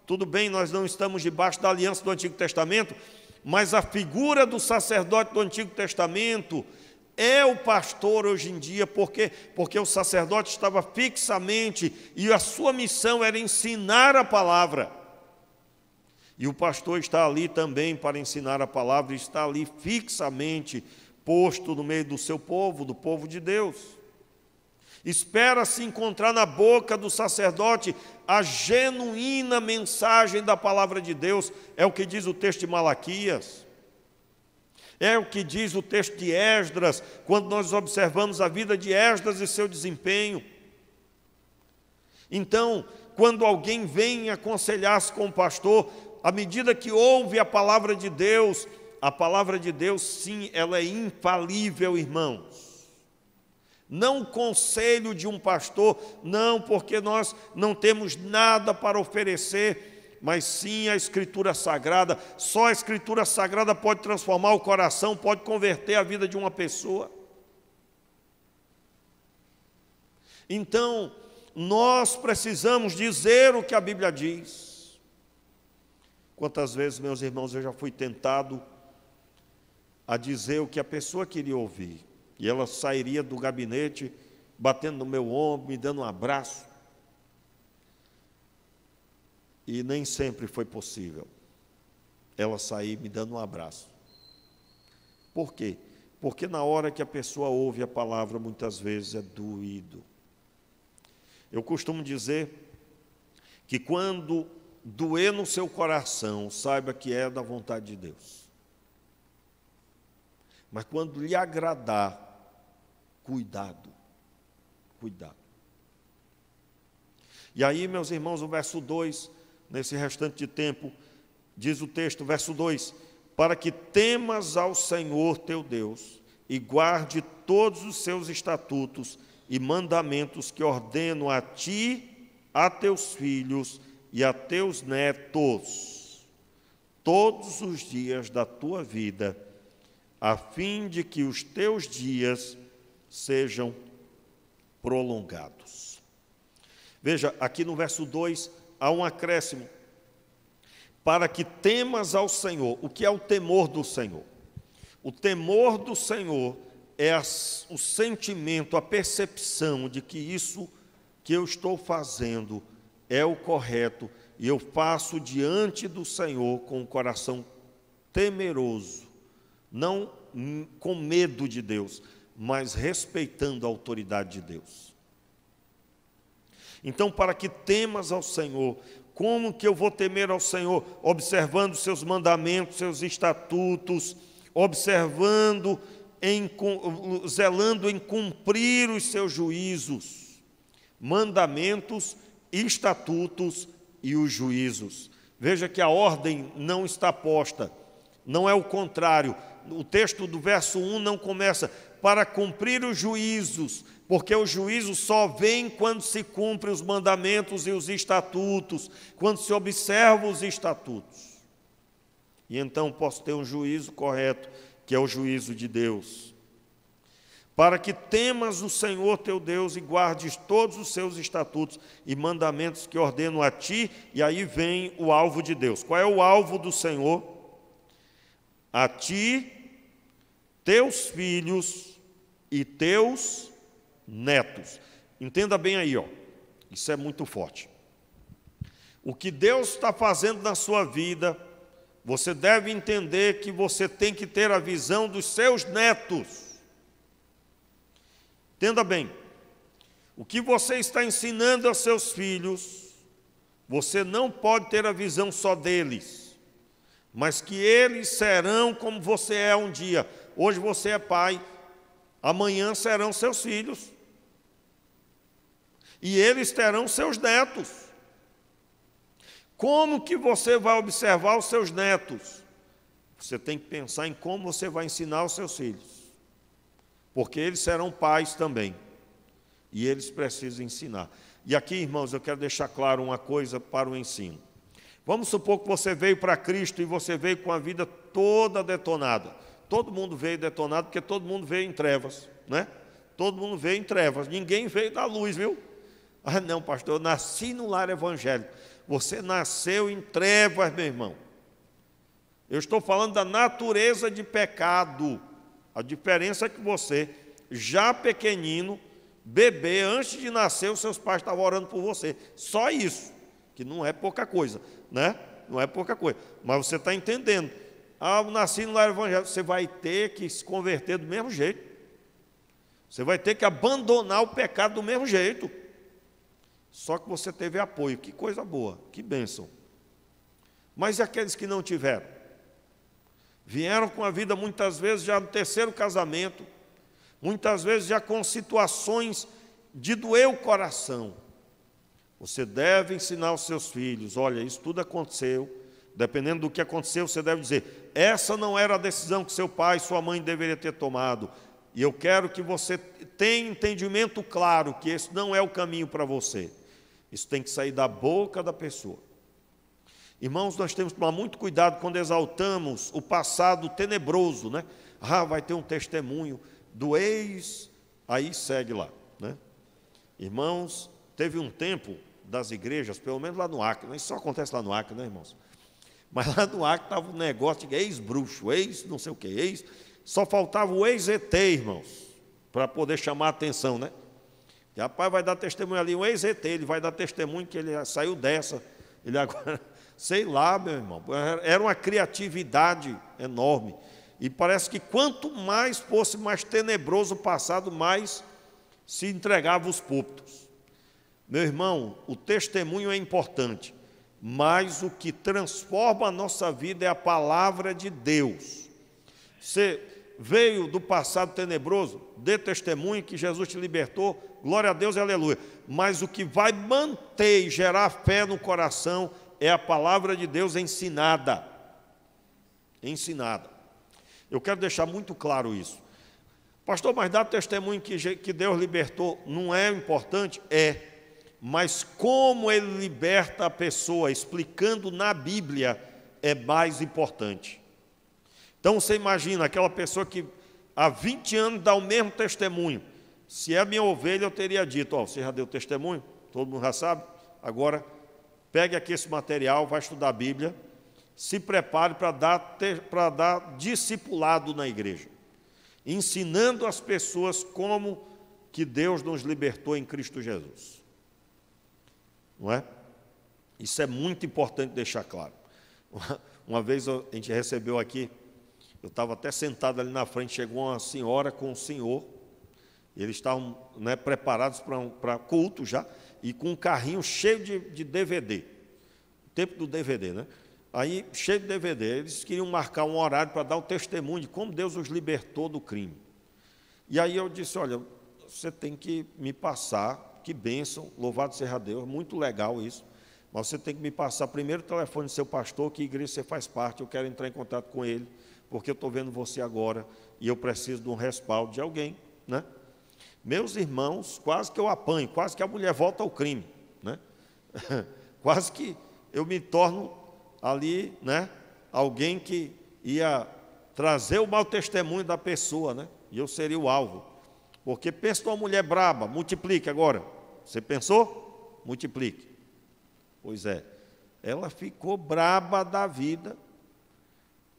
Tudo bem, nós não estamos debaixo da aliança do Antigo Testamento, mas a figura do sacerdote do Antigo Testamento é o pastor hoje em dia, porque o sacerdote estava fixamente, e a sua missão era ensinar a palavra. E o pastor está ali também para ensinar a palavra, está ali fixamente posto no meio do seu povo, do povo de Deus. Espera-se encontrar na boca do sacerdote a genuína mensagem da palavra de Deus, é o que diz o texto de Malaquias, é o que diz o texto de Esdras, quando nós observamos a vida de Esdras e seu desempenho. Então, quando alguém vem aconselhar-se com o pastor, à medida que ouve a palavra de Deus, sim, ela é infalível, irmãos. Não o conselho de um pastor, não, porque nós não temos nada para oferecer, mas sim a Escritura Sagrada. Só a Escritura Sagrada pode transformar o coração, pode converter a vida de uma pessoa. Então, nós precisamos dizer o que a Bíblia diz. Quantas vezes, meus irmãos, eu já fui tentado a dizer o que a pessoa queria ouvir. E ela sairia do gabinete, batendo no meu ombro, me dando um abraço. E nem sempre foi possível ela sair me dando um abraço. Por quê? Porque na hora que a pessoa ouve a palavra, muitas vezes é doído. Eu costumo dizer que quando doer no seu coração, saiba que é da vontade de Deus. Mas quando lhe agradar, cuidado. E aí, meus irmãos, o verso 2, nesse restante de tempo, diz o texto, verso 2, para que temas ao Senhor teu Deus e guarde todos os seus estatutos e mandamentos que ordeno a ti, a teus filhos e a teus netos, todos os dias da tua vida, a fim de que os teus dias sejam prolongados. Veja, aqui no verso 2 há um acréscimo. Para que temas ao Senhor. O que é o temor do Senhor? O temor do Senhor é o sentimento, a percepção de que isso que eu estou fazendo é o correto e eu faço diante do Senhor com o coração temeroso, não com medo de Deus, mas respeitando a autoridade de Deus. Então, para que temas ao Senhor, como que eu vou temer ao Senhor? Observando seus mandamentos, seus estatutos, zelando em cumprir os seus juízos, mandamentos, estatutos e os juízos. Veja que a ordem não está posta, não é o contrário. O texto do verso 1 não começa para cumprir os juízos, porque o juízo só vem quando se cumpre os mandamentos e os estatutos, quando se observa os estatutos. E então posso ter um juízo correto, que é o juízo de Deus. Para que temas o Senhor teu Deus e guardes todos os seus estatutos e mandamentos que ordeno a ti, e aí vem o alvo de Deus. Qual é o alvo do Senhor? A ti, teus filhos e teus netos. Entenda bem aí, isso é muito forte. O que Deus está fazendo na sua vida, você deve entender que você tem que ter a visão dos seus netos. Entenda bem, o que você está ensinando aos seus filhos, você não pode ter a visão só deles, mas que eles serão como você é um dia. Hoje você é pai, amanhã serão seus filhos. E eles terão seus netos. Como que você vai observar os seus netos? Você tem que pensar em como você vai ensinar os seus filhos. Porque eles serão pais também. E eles precisam ensinar. E aqui, irmãos, eu quero deixar claro uma coisa para o ensino. Vamos supor que você veio para Cristo e você veio com a vida toda detonada. Todo mundo veio detonado porque todo mundo veio em trevas, né? Todo mundo veio em trevas, ninguém veio da luz, viu? Ah, não, pastor, eu nasci no lar evangélico. Você nasceu em trevas, meu irmão. Eu estou falando da natureza de pecado. A diferença é que você, já pequenino, bebê, antes de nascer, os seus pais estavam orando por você. Só isso, que não é pouca coisa, né? Não é pouca coisa. Mas você está entendendo. Ah, eu nasci no lar evangélico. Você vai ter que se converter do mesmo jeito. Você vai ter que abandonar o pecado do mesmo jeito. Só que você teve apoio. Que coisa boa, que bênção. Mas e aqueles que não tiveram? Vieram com a vida muitas vezes já no terceiro casamento, muitas vezes já com situações de doer o coração. Você deve ensinar aos seus filhos, olha, isso tudo aconteceu, dependendo do que aconteceu, você deve dizer, essa não era a decisão que seu pai e sua mãe deveriam ter tomado, e eu quero que você tenha entendimento claro que esse não é o caminho para você. Isso tem que sair da boca da pessoa. Irmãos, nós temos que tomar muito cuidado quando exaltamos o passado tenebroso, né? Ah, vai ter um testemunho do ex, aí segue lá, né? Irmãos, teve um tempo das igrejas, pelo menos lá no Acre, isso só acontece lá no Acre, né, irmãos? Mas lá no Acre estava um negócio de ex-bruxo, ex não sei o que, só faltava o ex-ET, irmãos, para poder chamar a atenção, né? E rapaz, vai dar testemunho ali, um ex-ET, ele vai dar testemunho que ele saiu dessa, ele agora, sei lá, meu irmão, era uma criatividade enorme, e parece que quanto mais fosse mais tenebroso o passado, mais se entregava os púlpitos. Meu irmão, o testemunho é importante, mas o que transforma a nossa vida é a palavra de Deus. Você veio do passado tenebroso, dê testemunho que Jesus te libertou, glória a Deus e aleluia. Mas o que vai manter e gerar fé no coração é a palavra de Deus ensinada. Ensinada. Eu quero deixar muito claro isso. Pastor, mas dar testemunho que Deus libertou não é importante? É. Mas como Ele liberta a pessoa, explicando na Bíblia, é mais importante. Então você imagina aquela pessoa que há 20 anos dá o mesmo testemunho. Se é minha ovelha, eu teria dito, ó, você já deu testemunho? Todo mundo já sabe? Agora, pegue aqui esse material, vai estudar a Bíblia, se prepare para dar discipulado na igreja, ensinando as pessoas como que Deus nos libertou em Cristo Jesus. Não é? Isso é muito importante deixar claro. Uma vez a gente recebeu aqui, eu estava até sentado ali na frente, chegou uma senhora com um senhor, e eles estavam, né, preparados para culto já, e com um carrinho cheio de DVD, o tempo do DVD, né? Aí, cheio de DVD, eles queriam marcar um horário para dar o testemunho de como Deus os libertou do crime. E aí eu disse, olha, você tem que me passar, que bênção, louvado seja Deus, muito legal isso, mas você tem que me passar primeiro o telefone do seu pastor, que igreja você faz parte, eu quero entrar em contato com ele, porque eu estou vendo você agora, e eu preciso de um respaldo de alguém, né? Meus irmãos, quase que eu apanho, quase que a mulher volta ao crime, né? Quase que eu me torno ali, né, alguém que ia trazer o mau testemunho da pessoa, né? E eu seria o alvo. Porque pensa numa mulher braba, multiplique agora. Você pensou? Multiplique. Pois é, ela ficou braba da vida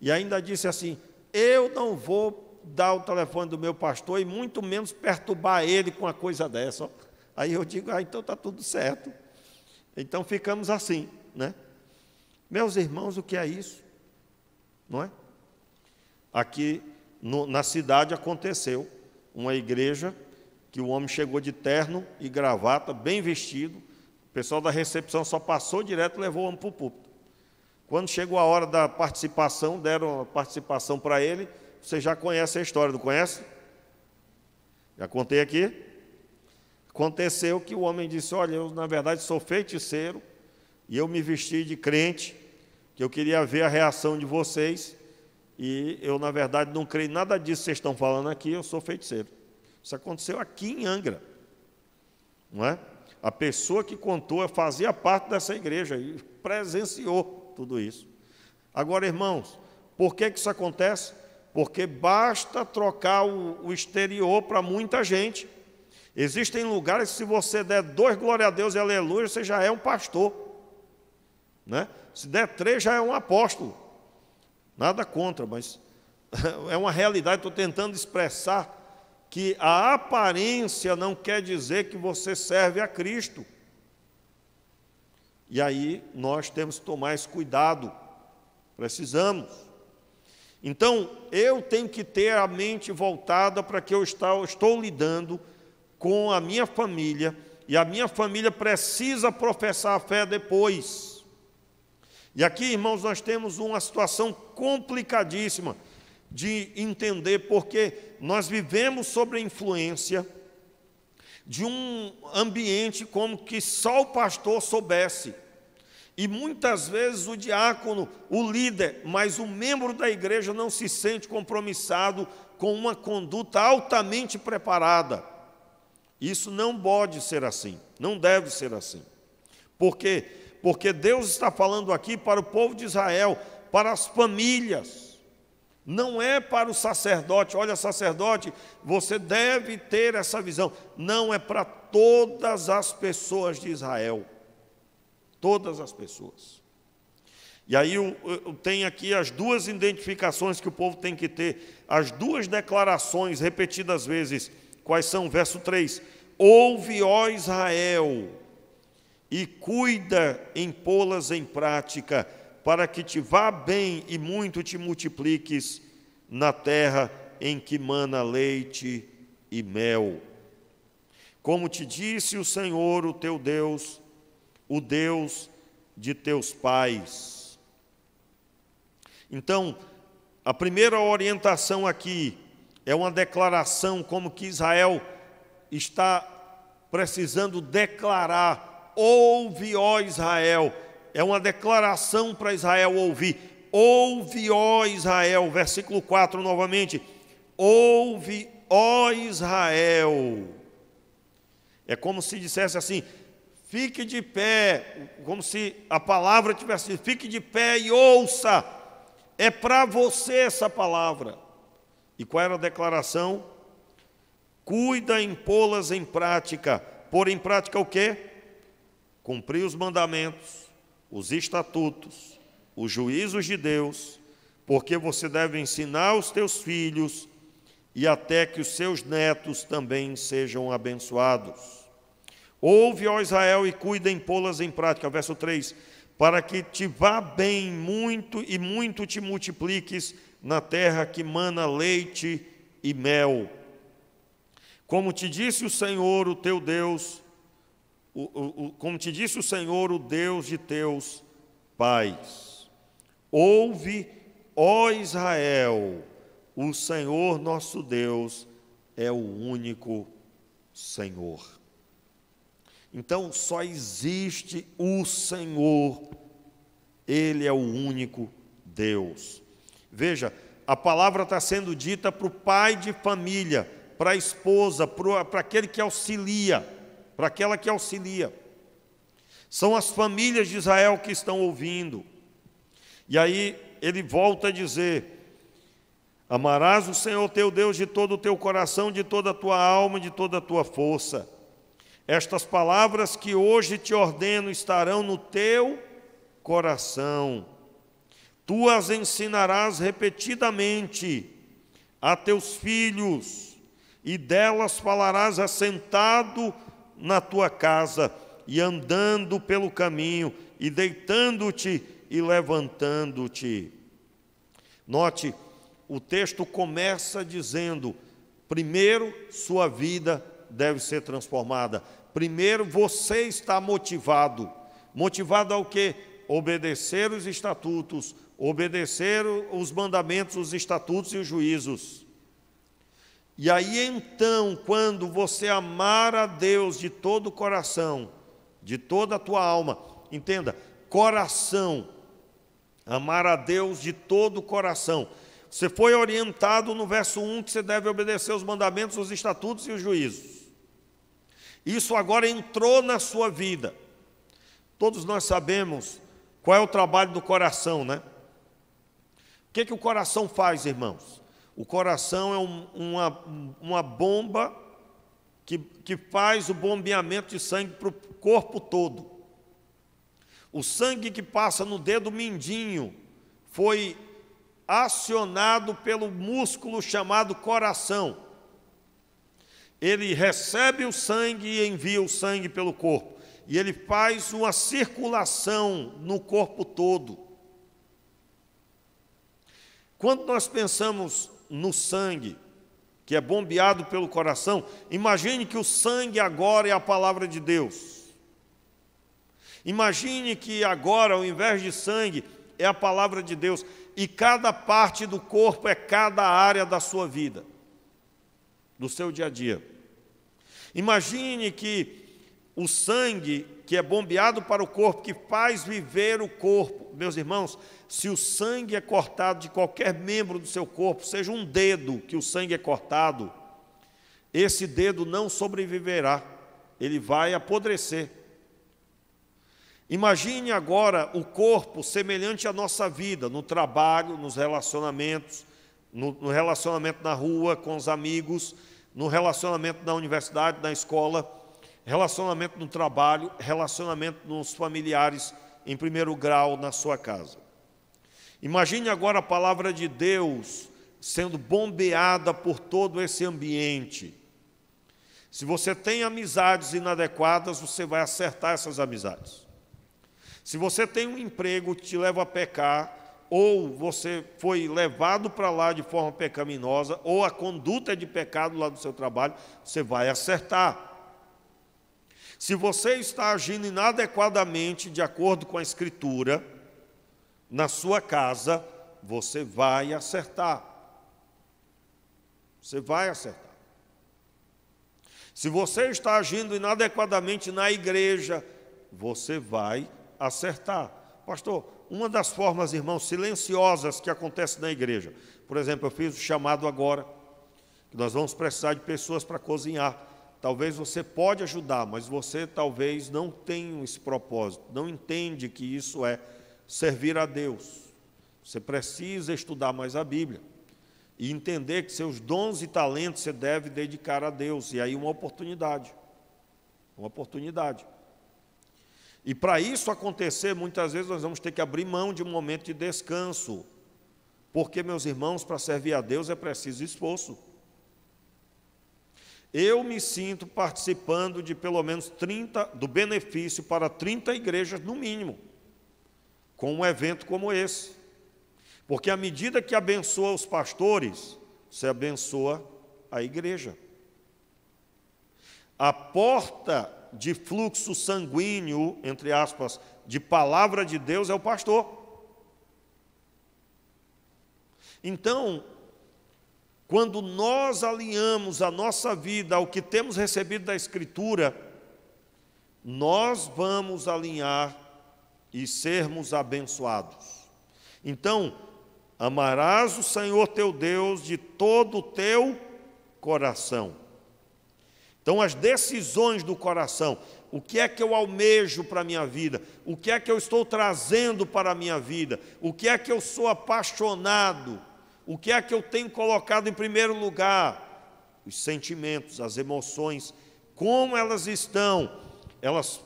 e ainda disse assim, eu não vou dar o telefone do meu pastor e muito menos perturbar ele com uma coisa dessa. Aí eu digo, então está tudo certo. Então ficamos assim, né? Meus irmãos, o que é isso? Não é? Aqui na cidade aconteceu uma igreja que o homem chegou de terno e gravata, bem vestido, o pessoal da recepção só passou direto e levou o homem para o púlpito. Quando chegou a hora da participação, deram a participação para ele, você já conhece a história, não conhece? Já contei aqui? Aconteceu que o homem disse, olha, eu na verdade sou feiticeiro, e eu me vesti de crente, que eu queria ver a reação de vocês, e eu, na verdade, não creio em nada disso que vocês estão falando aqui, eu sou feiticeiro. Isso aconteceu aqui em Angra, não é? A pessoa que contou fazia parte dessa igreja e presenciou tudo isso. Agora, irmãos, por que isso acontece? Porque basta trocar o exterior para muita gente. Existem lugares que se você der 2 glória a Deus e aleluia, você já é um pastor, né? Se der 3, já é um apóstolo. Nada contra, mas é uma realidade, estou tentando expressar que a aparência não quer dizer que você serve a Cristo. E aí nós temos que tomar esse cuidado, precisamos. Então, eu tenho que ter a mente voltada para que eu estou lidando com a minha família, e a minha família precisa professar a fé depois. E aqui, irmãos, nós temos uma situação complicadíssima de entender, porque nós vivemos sob a influência de um ambiente como que só o pastor soubesse. E muitas vezes o diácono, o líder, mas o membro da igreja não se sente compromissado com uma conduta altamente preparada. Isso não pode ser assim, não deve ser assim. Por quê? Porque Deus está falando aqui para o povo de Israel, para as famílias. Não é para o sacerdote. Olha, sacerdote, você deve ter essa visão. Não, é para todas as pessoas de Israel. Todas as pessoas. E aí eu tenho aqui as duas identificações que o povo tem que ter, as duas declarações repetidas vezes. Quais são? Verso 3: ouve, ó Israel, e cuida em pô-las em prática, para que te vá bem e muito te multipliques na terra em que mana leite e mel. Como te disse o Senhor, o teu Deus, o Deus de teus pais. Então, a primeira orientação aqui é uma declaração como que Israel está precisando declarar: ouve, ó Israel. É uma declaração para Israel ouvir. Ouve, ó Israel, versículo 4 novamente. Ouve, ó Israel. É como se dissesse assim: fique de pé, como se a palavra tivesse: fique de pé e ouça. É para você essa palavra. E qual era a declaração? Cuida em pô-las em prática. Pôr em prática o quê? Cumprir os mandamentos, os estatutos, os juízos de Deus, porque você deve ensinar aos teus filhos e até que os seus netos também sejam abençoados. Ouve, ó Israel, e cuida em pô-las em prática. Verso 3: para que te vá bem muito e muito te multipliques na terra que mana leite e mel. Como te disse o Senhor, o teu Deus, como te disse o Senhor, o Deus de teus pais. Ouve, ó Israel, o Senhor nosso Deus é o único Senhor. Então, só existe o Senhor, Ele é o único Deus. Veja, a palavra está sendo dita para o pai de família, para a esposa, para aquele que auxilia, para aquela que auxilia. São as famílias de Israel que estão ouvindo. E aí ele volta a dizer: amarás o Senhor teu Deus de todo o teu coração, de toda a tua alma, de toda a tua força. Estas palavras que hoje te ordeno estarão no teu coração. Tu as ensinarás repetidamente a teus filhos, e delas falarás assentado na tua casa, e andando pelo caminho, e deitando-te e levantando-te. Note, o texto começa dizendo: primeiro, sua vida deve ser transformada. Primeiro, você está motivado. Motivado ao quê? Obedecer os estatutos, obedecer os mandamentos, os estatutos e os juízos. E aí então, quando você amar a Deus de todo o coração, de toda a tua alma, entenda, coração, amar a Deus de todo o coração. Você foi orientado no verso 1 que você deve obedecer os mandamentos, os estatutos e os juízos. Isso agora entrou na sua vida. Todos nós sabemos qual é o trabalho do coração, né? O que o coração faz, irmãos? O coração é uma bomba que faz o bombeamento de sangue para o corpo todo. O sangue que passa no dedo mindinho foi acionado pelo músculo chamado coração. Ele recebe o sangue e envia o sangue pelo corpo. E ele faz uma circulação no corpo todo. Quando nós pensamos no sangue, que é bombeado pelo coração, imagine que o sangue agora é a palavra de Deus. Imagine que agora, ao invés de sangue, é a palavra de Deus. E cada parte do corpo é cada área da sua vida, do seu dia a dia. Imagine que o sangue que é bombeado para o corpo, que faz viver o corpo. Meus irmãos, se o sangue é cortado de qualquer membro do seu corpo, seja um dedo que o sangue é cortado, esse dedo não sobreviverá, ele vai apodrecer. Imagine agora o corpo semelhante à nossa vida, no trabalho, nos relacionamentos, no relacionamento na rua, com os amigos, no relacionamento na universidade, na escola, relacionamento no trabalho, relacionamento nos familiares, em primeiro grau, na sua casa. Imagine agora a palavra de Deus sendo bombeada por todo esse ambiente. Se você tem amizades inadequadas, você vai acertar essas amizades. Se você tem um emprego que te leva a pecar, ou você foi levado para lá de forma pecaminosa, ou a conduta é de pecado lá do seu trabalho, você vai acertar. Se você está agindo inadequadamente, de acordo com a Escritura, na sua casa, você vai acertar. Você vai acertar. Se você está agindo inadequadamente na igreja, você vai acertar. Pastor, uma das formas, irmãos, silenciosas que acontece na igreja, por exemplo, eu fiz o chamado agora, que nós vamos precisar de pessoas para cozinhar. Talvez você pode ajudar, mas você talvez não tenha esse propósito, não entende que isso é servir a Deus. Você precisa estudar mais a Bíblia e entender que seus dons e talentos você deve dedicar a Deus, e aí uma oportunidade. E para isso acontecer, muitas vezes nós vamos ter que abrir mão de um momento de descanso, porque, meus irmãos, para servir a Deus é preciso esforço. Eu me sinto participando de pelo menos 30, do benefício para 30 igrejas no mínimo, com um evento como esse. Porque à medida que abençoa os pastores, você abençoa a igreja. A porta de fluxo sanguíneo, entre aspas, de palavra de Deus é o pastor. Então, quando nós alinhamos a nossa vida ao que temos recebido da Escritura, nós vamos alinhar e sermos abençoados. Então, amarás o Senhor teu Deus de todo o teu coração. Então, as decisões do coração, o que é que eu almejo para a minha vida, o que é que eu estou trazendo para a minha vida, o que é que eu sou apaixonado, o que é que eu tenho colocado em primeiro lugar? Os sentimentos, as emoções, como elas estão, elas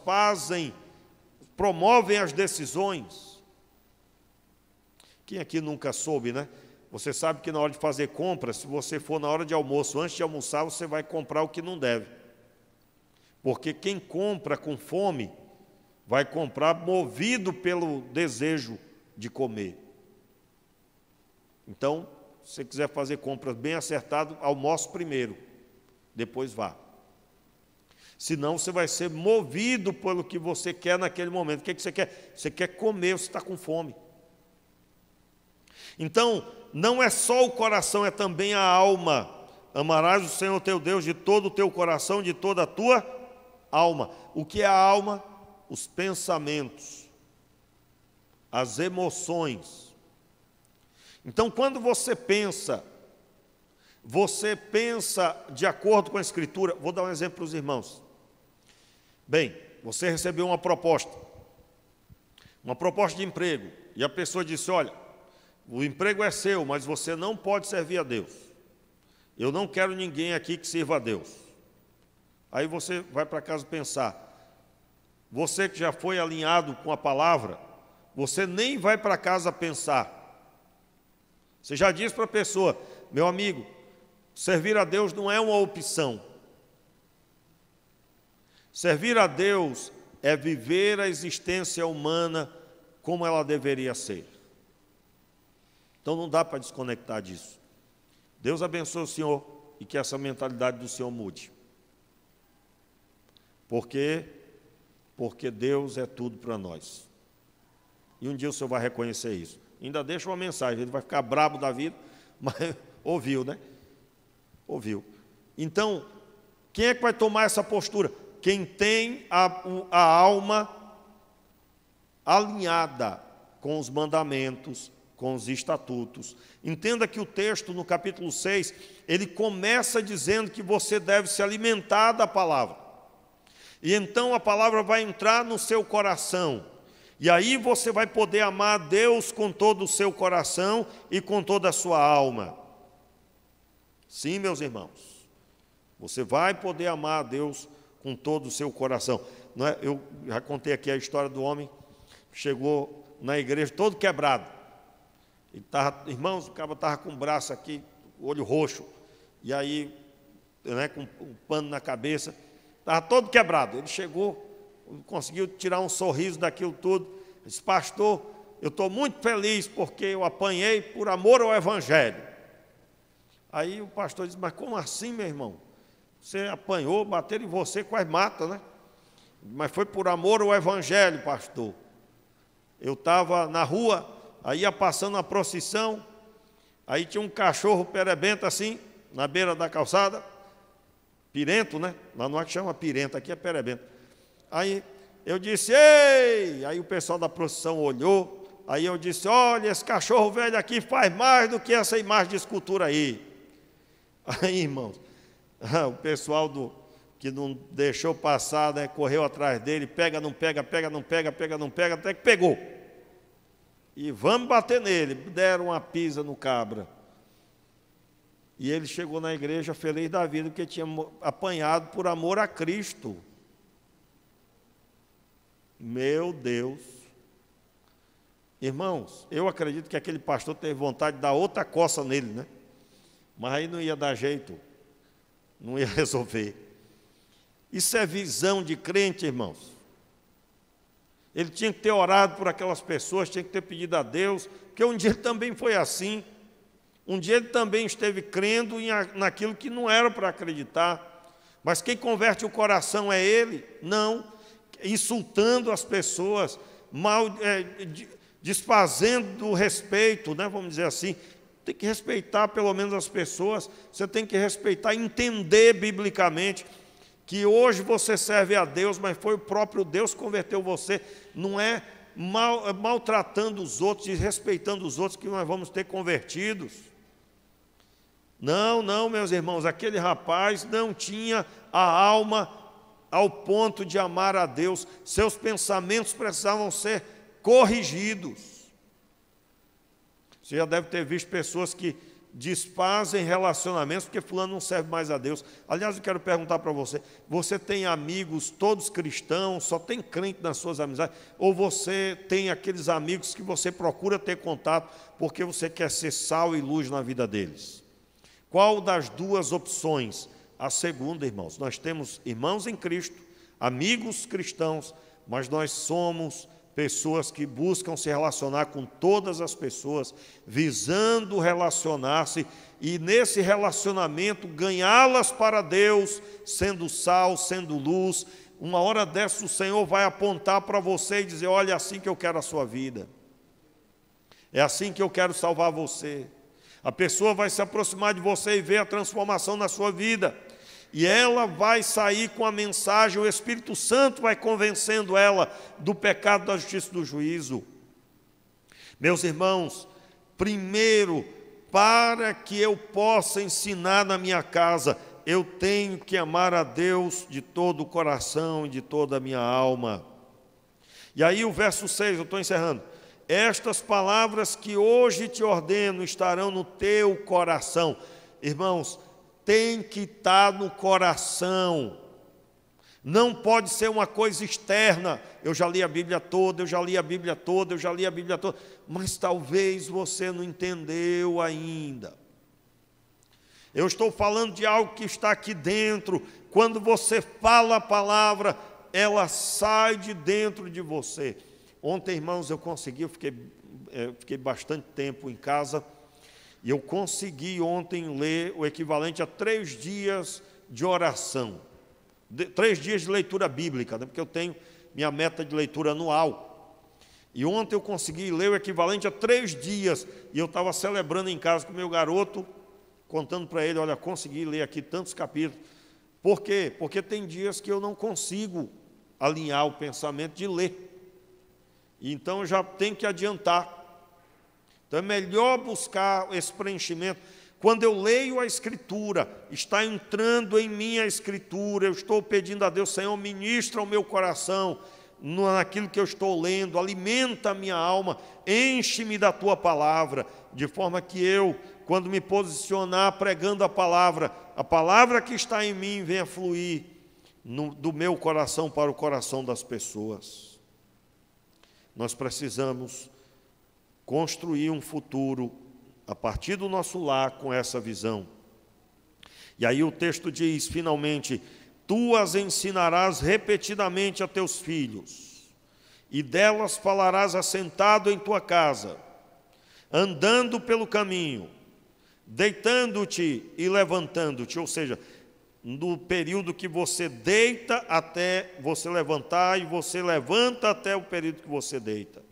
promovem as decisões. Quem aqui nunca soube, né? Você sabe que na hora de fazer compras, se você for na hora de almoço, antes de almoçar, você vai comprar o que não deve. Porque quem compra com fome, vai comprar movido pelo desejo de comer. Então, se você quiser fazer compras bem acertado, almoce primeiro, depois vá. Senão você vai ser movido pelo que você quer naquele momento. O que você quer? Você quer comer, você está com fome. Então, não é só o coração, é também a alma. Amarás o Senhor teu Deus de todo o teu coração, de toda a tua alma. O que é a alma? Os pensamentos, as emoções. Então, quando você pensa de acordo com a Escritura. Vou dar um exemplo para os irmãos. Bem, você recebeu uma proposta de emprego, e a pessoa disse: olha, o emprego é seu, mas você não pode servir a Deus. Eu não quero ninguém aqui que sirva a Deus. Aí você vai para casa pensar. Você que já foi alinhado com a palavra, você nem vai para casa pensar Você já diz para a pessoa: meu amigo, servir a Deus não é uma opção. Servir a Deus é viver a existência humana como ela deveria ser. Então não dá para desconectar disso. Deus abençoe o senhor e que essa mentalidade do senhor mude. Por quê? Porque Deus é tudo para nós. E um dia o senhor vai reconhecer isso. Ainda deixa uma mensagem, ele vai ficar brabo da vida, mas ouviu, né? Ouviu. Então, quem é que vai tomar essa postura? Quem tem a alma alinhada com os mandamentos, com os estatutos. Entenda que o texto, no capítulo 6, ele começa dizendo que você deve se alimentar da palavra. E então a palavra vai entrar no seu coração. E aí você vai poder amar a Deus com todo o seu coração e com toda a sua alma. Sim, meus irmãos. Você vai poder amar a Deus com todo o seu coração. Não é? Eu já contei aqui a história do homem que chegou na igreja todo quebrado. Irmãos, o cara estava com o braço aqui, o olho roxo, e aí, né, com um pano na cabeça, estava todo quebrado. Ele chegou, conseguiu tirar um sorriso daquilo tudo. Ele disse: pastor, eu estou muito feliz porque eu apanhei por amor ao Evangelho. Aí o pastor disse: mas como assim, meu irmão? Você apanhou, bateram em você, quase mata, né? Mas foi por amor ao Evangelho, pastor. Eu estava na rua, aí ia passando a procissão, aí tinha um cachorro perebento assim, na beira da calçada, pirento, né? Lá não é que chama pirento, aqui é perebento. Aí eu disse: ei! Aí o pessoal da procissão olhou, aí eu disse: olha, esse cachorro velho aqui faz mais do que essa imagem de escultura aí. Aí, irmãos, o pessoal que não deixou passar, né, correu atrás dele, pega, não pega, pega, não pega, pega, não pega, até que pegou. E vamos bater nele. Deram uma pisa no cabra. E ele chegou na igreja feliz da vida, porque tinha apanhado por amor a Cristo. Meu Deus. Irmãos, eu acredito que aquele pastor teve vontade de dar outra coça nele, né? Mas aí não ia dar jeito, não ia resolver. Isso é visão de crente, irmãos. Ele tinha que ter orado por aquelas pessoas, tinha que ter pedido a Deus, porque um dia ele também foi assim. Um dia ele também esteve crendo naquilo que não era para acreditar. Mas quem converte o coração é ele? Não. Insultando as pessoas, desfazendo o respeito, né, vamos dizer assim. Tem que respeitar pelo menos as pessoas, você tem que respeitar, entender biblicamente que hoje você serve a Deus, mas foi o próprio Deus que converteu você. Não é maltratando os outros, desrespeitando os outros que nós vamos ter convertidos. Não, não, meus irmãos, aquele rapaz não tinha a alma ao ponto de amar a Deus. Seus pensamentos precisavam ser corrigidos. Você já deve ter visto pessoas que desfazem relacionamentos porque fulano não serve mais a Deus. Aliás, eu quero perguntar para você: você tem amigos todos cristãos, só tem crente nas suas amizades? Ou você tem aqueles amigos que você procura ter contato porque você quer ser sal e luz na vida deles? Qual das duas opções? A segunda, irmãos. Nós temos irmãos em Cristo, amigos cristãos, mas nós somos pessoas que buscam se relacionar com todas as pessoas, visando relacionar-se e nesse relacionamento ganhá-las para Deus, sendo sal, sendo luz. Uma hora dessa o Senhor vai apontar para você e dizer: olha, é assim que eu quero a sua vida, é assim que eu quero salvar você. A pessoa vai se aproximar de você e ver a transformação na sua vida. E ela vai sair com a mensagem, o Espírito Santo vai convencendo ela do pecado, da justiça e do juízo. Meus irmãos, primeiro, para que eu possa ensinar na minha casa, eu tenho que amar a Deus de todo o coração e de toda a minha alma. E aí o verso 6, eu estou encerrando. Estas palavras que hoje te ordeno estarão no teu coração. Irmãos, tem que estar no coração. Não pode ser uma coisa externa. Eu já li a Bíblia toda, eu já li a Bíblia toda, eu já li a Bíblia toda, mas talvez você não entendeu ainda. Eu estou falando de algo que está aqui dentro. Quando você fala a palavra, ela sai de dentro de você. Ontem, irmãos, eu fiquei bastante tempo em casa, e eu consegui ontem ler o equivalente a 3 dias de oração. 3 dias de leitura bíblica, né? Porque eu tenho minha meta de leitura anual. E ontem eu consegui ler o equivalente a 3 dias. E eu estava celebrando em casa com o meu garoto, contando para ele, olha, consegui ler aqui tantos capítulos. Por quê? Porque tem dias que eu não consigo alinhar o pensamento de ler. E então eu já tenho que adiantar. Então é melhor buscar esse preenchimento. Quando eu leio a Escritura, está entrando em mim a Escritura, eu estou pedindo a Deus, Senhor, ministra o meu coração naquilo que eu estou lendo, alimenta a minha alma, enche-me da Tua palavra, de forma que eu, quando me posicionar pregando a palavra que está em mim venha fluir do meu coração para o coração das pessoas. Nós precisamos construir um futuro a partir do nosso lar com essa visão. E aí o texto diz, finalmente, tu as ensinarás repetidamente a teus filhos, e delas falarás assentado em tua casa, andando pelo caminho, deitando-te e levantando-te, ou seja, no período que você deita até você levantar, e você levanta até o período que você deita.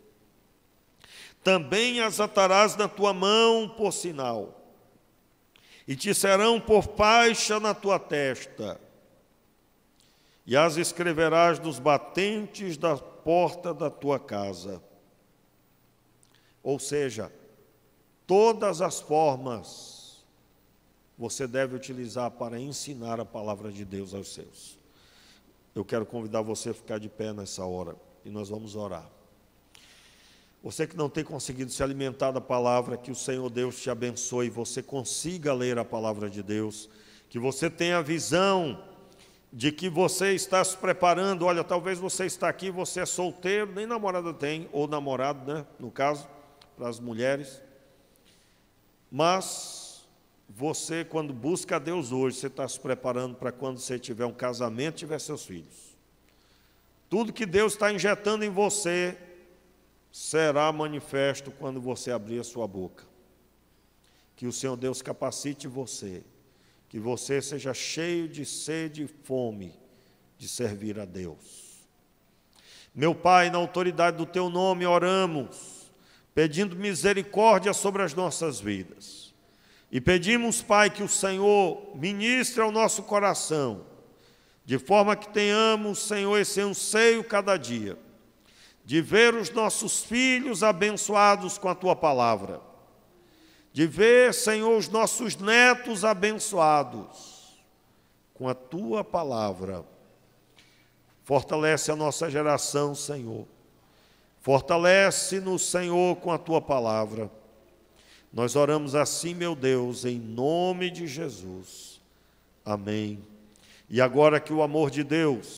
Também as atarás na tua mão por sinal, e te serão por faixa na tua testa, e as escreverás nos batentes da porta da tua casa. Ou seja, todas as formas você deve utilizar para ensinar a palavra de Deus aos seus. Eu quero convidar você a ficar de pé nessa hora, e nós vamos orar. Você que não tem conseguido se alimentar da palavra, que o Senhor Deus te abençoe, você consiga ler a palavra de Deus, que você tenha a visão de que você está se preparando. Olha, talvez você está aqui, você é solteiro, nem namorada tem, ou namorado, né, no caso, para as mulheres. Mas você, quando busca a Deus hoje, você está se preparando para quando você tiver um casamento, tiver seus filhos. Tudo que Deus está injetando em você será manifesto quando você abrir a sua boca. Que o Senhor Deus capacite você, que você seja cheio de sede e fome de servir a Deus. Meu Pai, na autoridade do Teu nome oramos, pedindo misericórdia sobre as nossas vidas. E pedimos, Pai, que o Senhor ministre ao nosso coração, de forma que tenhamos, Senhor, esse anseio cada dia, de ver os nossos filhos abençoados com a Tua palavra, de ver, Senhor, os nossos netos abençoados com a Tua palavra. Fortalece a nossa geração, Senhor. Fortalece-nos, Senhor, com a Tua palavra. Nós oramos assim, meu Deus, em nome de Jesus. Amém. E agora que o amor de Deus,